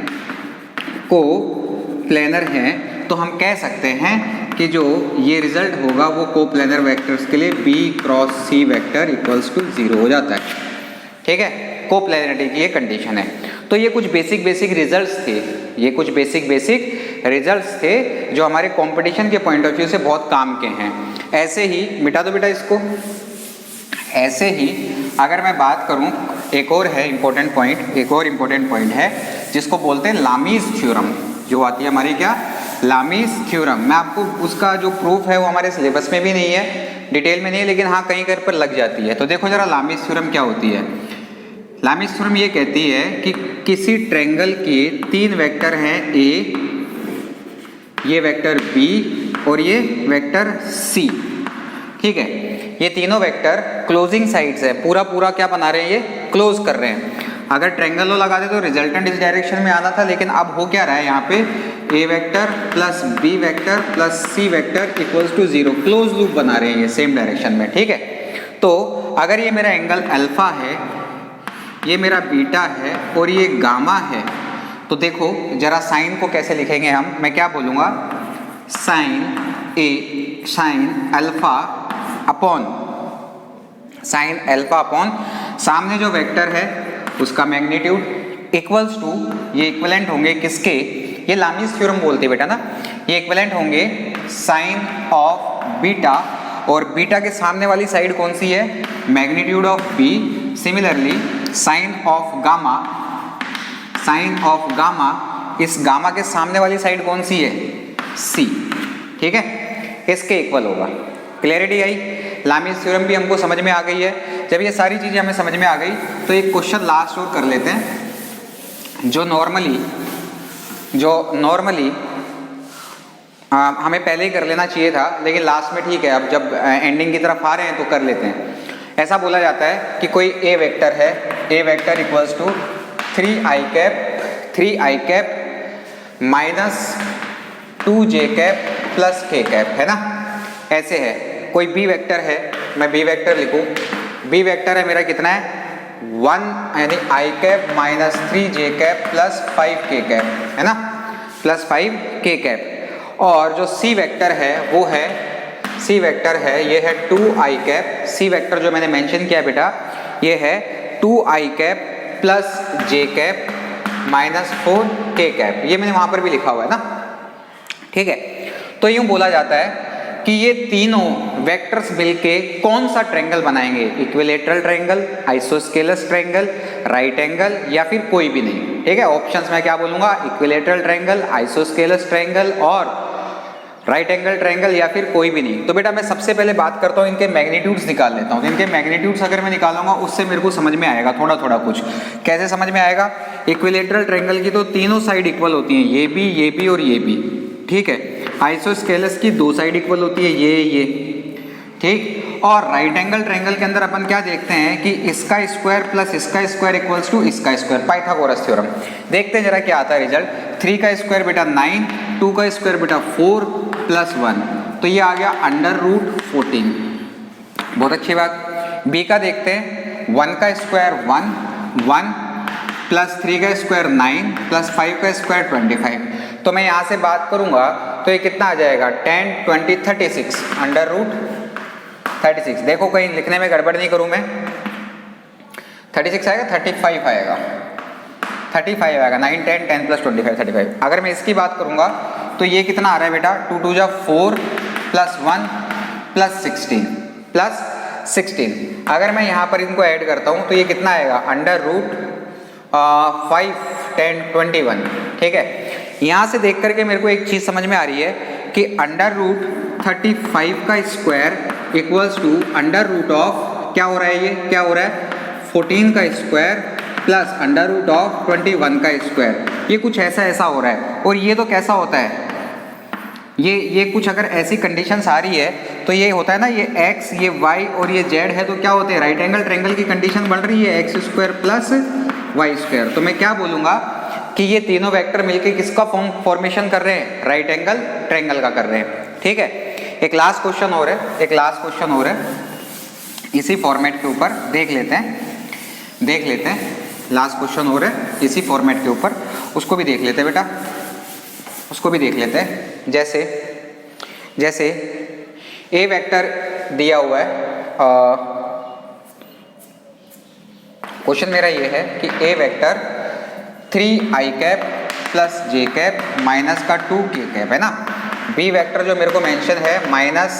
Speaker 1: तो हम कह सकते हैं कि जो ये रिजल्ट होगा वो कोप्लेनर वेक्टर्स के लिए B cross C vector equals to 0 हो जाता है। ठीक है। कोप्लेनरिटी की ये कंडीशन है। तो ये कुछ बेसिक रिजल्ट्स थे जो हमारे कंपटीशन के पॉइंट ऑफ व्यू से बहुत काम के हैं। ऐसे ही मिटा दो बेटा इसको। ऐसे ही अगर मैं बात करूं, एक और इम्पोर्टेंट पॉइंट है जिसको बोलते हैं लामीज थ्योरम, जो आती है हमारी क्या, लामीज थ्योरम। मैं आपको उसका जो प्रूफ है वो हमारे सिलेबस में भी नहीं है, डिटेल में नहीं है, लेकिन हाँ कहीं कहीं पर लग जाती है। तो देखो जरा लामीज थ्योरम क्या होती है। लामीज थ्योरम ये कहती है कि किसी ट्रायंगल के तीन वेक्टर हैं ए, ये वेक्टर बी और ये वेक्टर सी। ठीक है। ये तीनों वेक्टर क्लोजिंग साइड्स है, पूरा क्या बना रहे हैं, ये क्लोज कर रहे हैं। अगर ट्रायंगल लो लगा दे तो रिजल्टेंट इस डायरेक्शन में आना था, लेकिन अब हो क्या रहा है यहाँ पे, A vector plus B vector plus C vector equals to 0, close loop बना रहे हैं ये सेम डायरेक्शन में। ठीक है। तो अगर ये मेरा एंगल अल्फा है, ये मेरा बीटा है और ये गामा है, तो देखो जरा साइन को कैसे लिखेंगे हम, मैं क्या बोलूँगा, साइन अल्फा अपॉन सामने जो वेक्टर है उसका मैग्नीट्यूड इक्वल्स टू, ये इक्विवेलेंट होंगे किसके, ये लामीज थ्योरम बोलते हैं बेटा ना, ये इक्विवेलेंट होंगे साइन ऑफ बीटा, और बीटा के सामने वाली साइड कौन सी है, magnitude of B. Similarly sine of gamma, इस गामा के सामने वाली साइड कौन सी है, सी। ठीक है। इसके इक्वल होगा। क्लैरिटी आई। लामीज थ्योरम भी हमको समझ में आ गई है। जब ये सारी चीज़ें हमें समझ में आ गई तो एक क्वेश्चन लास्ट और कर लेते हैं, जो नॉर्मली हमें पहले ही कर लेना चाहिए था, लेकिन लास्ट में ठीक है, अब जब एंडिंग की तरफ आ रहे हैं तो कर लेते हैं। ऐसा बोला जाता है कि कोई ए वेक्टर है, A vector equals to 3i cap minus 2j cap plus k cap, है ना। ऐसे है। कोई बी वेक्टर है, मैं बी वेक्टर लिखूं, बी वेक्टर है मेरा कितना है, 1 यानी i cap minus 3j cap plus 5k cap, है ना, प्लस 5k कैप। और जो सी वेक्टर है वो है, सी वेक्टर है, ये है 2i कैप। सी वेक्टर जो मैंने मेंशन किया बेटा, ये है 2i cap plus j cap minus 4k cap, ये मैंने वहां पर भी लिखा हुआ है ना। ठीक है। तो यूं बोला जाता है कि ये तीनों वेक्टर्स मिलके कौन सा ट्रायंगल बनाएंगे, equilateral triangle, isosceles triangle, right angle, या फिर कोई भी नहीं। ठीक है। ऑप्शंस में क्या बोलूंगा, इक्विलैटरल ट्रायंगल, आइसोस्केलस ट्रायंगल और राइट एंगल ट्रायंगल या फिर कोई भी नहीं। तो बेटा मैं सबसे पहले बात करता हूँ इनके मैग्नीट्यूड्स निकाल लेता हूँ। इनके मैग्नीट्यूड्स अगर मैं निकालूंगा उससे मेरे को समझ में आएगा थोड़ा थोड़ा कुछ। कैसे समझ में आएगा? इक्विलेटरल ट्रायंगल की तो तीनों साइड इक्वल होती हैं, ये भी और ये भी, ठीक है। आइसोस्केलस की दो साइड इक्वल होती है, ये, ठीक। और राइट एंगल ट्रायंगल के अंदर अपन क्या देखते हैं कि इसका स्क्वायर प्लस इसका स्क्वायर इक्वल्स टू इसका स्क्वायर, पाइथागोरस थ्योरम। देखते हैं जरा क्या आता है रिजल्ट। 3 का स्क्वायर बेटा 9, 2 का स्क्वायर बेटा 4 प्लस 1, तो ये आ गया अंडर रूट 14। बहुत अच्छी बात। बी का देखते हैं, 1 का स्क्वायर 1 प्लस 3 का स्क्वायर 9 प्लस 5 का स्क्वायर 25। तो मैं यहाँ से बात करूँगा तो ये कितना आ जाएगा 10, 20, 36 अंडर रूट 36। देखो कहीं लिखने में गड़बड़ नहीं करूँ मैं, 36 आएगा, 35 आएगा, 35 आएगा। 9, 10, 10 प्लस 25, 35। अगर मैं इसकी बात करूँगा तो ये कितना आ रहा है बेटा 2 2 जा 4 प्लस 1 प्लस 16। अगर मैं यहाँ पर इनको ऐड करता हूँ तो ये कितना आएगा अंडर रूट 5, 10, 21, ठीक है। यहाँ से देख करके मेरे को एक चीज़ समझ में आ रही है कि अंडर रूट 35 का square equals to under root of, क्या हो रहा है ये, क्या हो रहा है 14 का square plus under root of 21 का स्क्वायर। ये कुछ ऐसा हो रहा है। और ये तो कैसा होता है, ये कुछ अगर ऐसी कंडीशंस आ रही है तो ये होता है ना, ये x, ये y और ये z है, तो क्या होते हैं राइट एंगल ट्रायंगल की कंडीशन बन रही है x square plus y square. तो मैं क्या बोलूँगा कि ये तीनों वेक्टर मिलके किसका फॉर्मेशन कर रहे हैं, राइट एंगल ट्रायंगल का कर रहे हैं, ठीक है। एक लास्ट क्वेश्चन और है, इसी फॉर्मेट के ऊपर देख लेते हैं। लास्ट क्वेश्चन और है इसी फॉर्मेट के ऊपर, उसको भी देख लेते हैं बेटा, उसको भी देख लेते हैं। जैसे ए वेक्टर दिया हुआ है, क्वेश्चन मेरा ये है कि A vector 3i cap plus j cap minus का 2k कैप है ना। बी वेक्टर जो मेरे को मेंशन है minus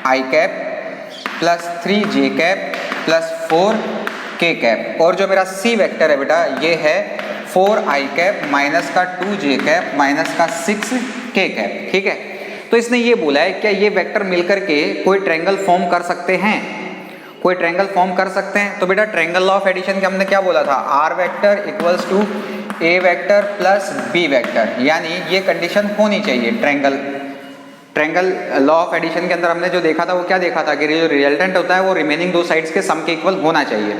Speaker 1: i cap plus 3j cap plus 4k cap, और जो मेरा सी वेक्टर है बेटा ये है 4i कैप माइनस का 2j कैप माइनस का 6k कैप, ठीक है। तो इसने ये बोला है क्या ये वेक्टर मिलकर के कोई ट्रायंगल फॉर्म कर सकते हैं, कोई ट्रायंगल फॉर्म कर सकते हैं। तो बेटा ट्रायंगल लॉ ऑफ एडिशन के हमने क्या बोला था, R vector equals to A vector plus B vector, यानी ये कंडीशन होनी चाहिए। ट्रायंगल लॉ ऑफ एडिशन के अंदर हमने जो देखा था वो क्या देखा था कि जो रिजल्टेंट होता है वो रिमेनिंग दो साइड्स के सम के इक्वल होना चाहिए।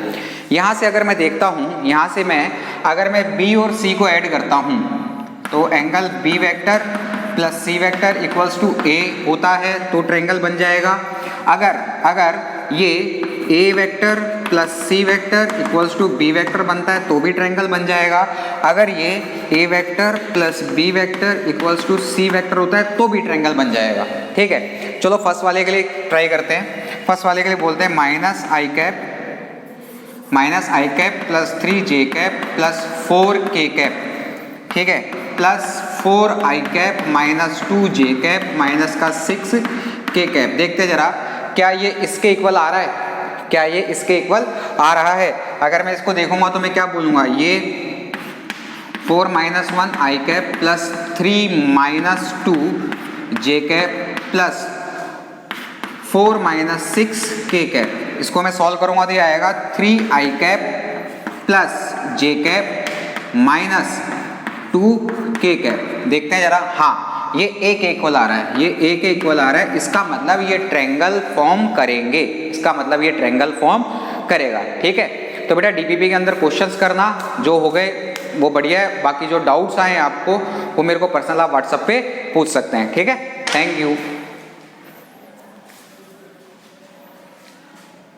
Speaker 1: यहाँ से अगर मैं देखता हूँ, यहाँ से अगर मैं बी और सी को ऐड करता हूँ तो angle B vector plus C vector equals to A होता है, तो ट्रायंगल बन जाएगा। अगर ये A vector plus C vector equals to B vector बनता है तो भी ट्रायंगल बन जाएगा। अगर ये A vector plus B vector equals to C vector होता है तो भी ट्रायंगल बन जाएगा, ठीक है। चलो फर्स्ट वाले के लिए ट्राई करते हैं। फर्स्ट वाले के लिए बोलते हैं minus I cap plus 3j cap plus 4k cap, ठीक है, plus 4i cap minus 2j cap minus का 6k कैप। देखते जरा क्या ये इसके इक्वल आ रहा है, क्या ये इसके इक्वल आ रहा है। अगर मैं इसको देखूंगा तो मैं क्या बोलूँगा, ये 4 minus 1 i cap plus 3 minus 2j cap plus 4 minus 6k cap. इसको मैं सॉल्व करूंगा तो ये आएगा 3i cap plus j cap minus 2k cap. देखते हैं जरा, हाँ ये a के इक्वल आ रहा है, ये a के इक्वल आ रहा है, इसका मतलब ये ट्रायंगल फॉर्म करेंगे, इसका मतलब ये ट्रायंगल फॉर्म करेगा, ठीक है। तो बेटा डीपीपी के अंदर क्वेश्चंस करना जो हो गए वो बढ़िया है, बाकी जो डाउट्स आए आपको वो मेरे को पर्सनल आप व्हाट्सएप पे पूछ सकते हैं, ठीक है। Thank you.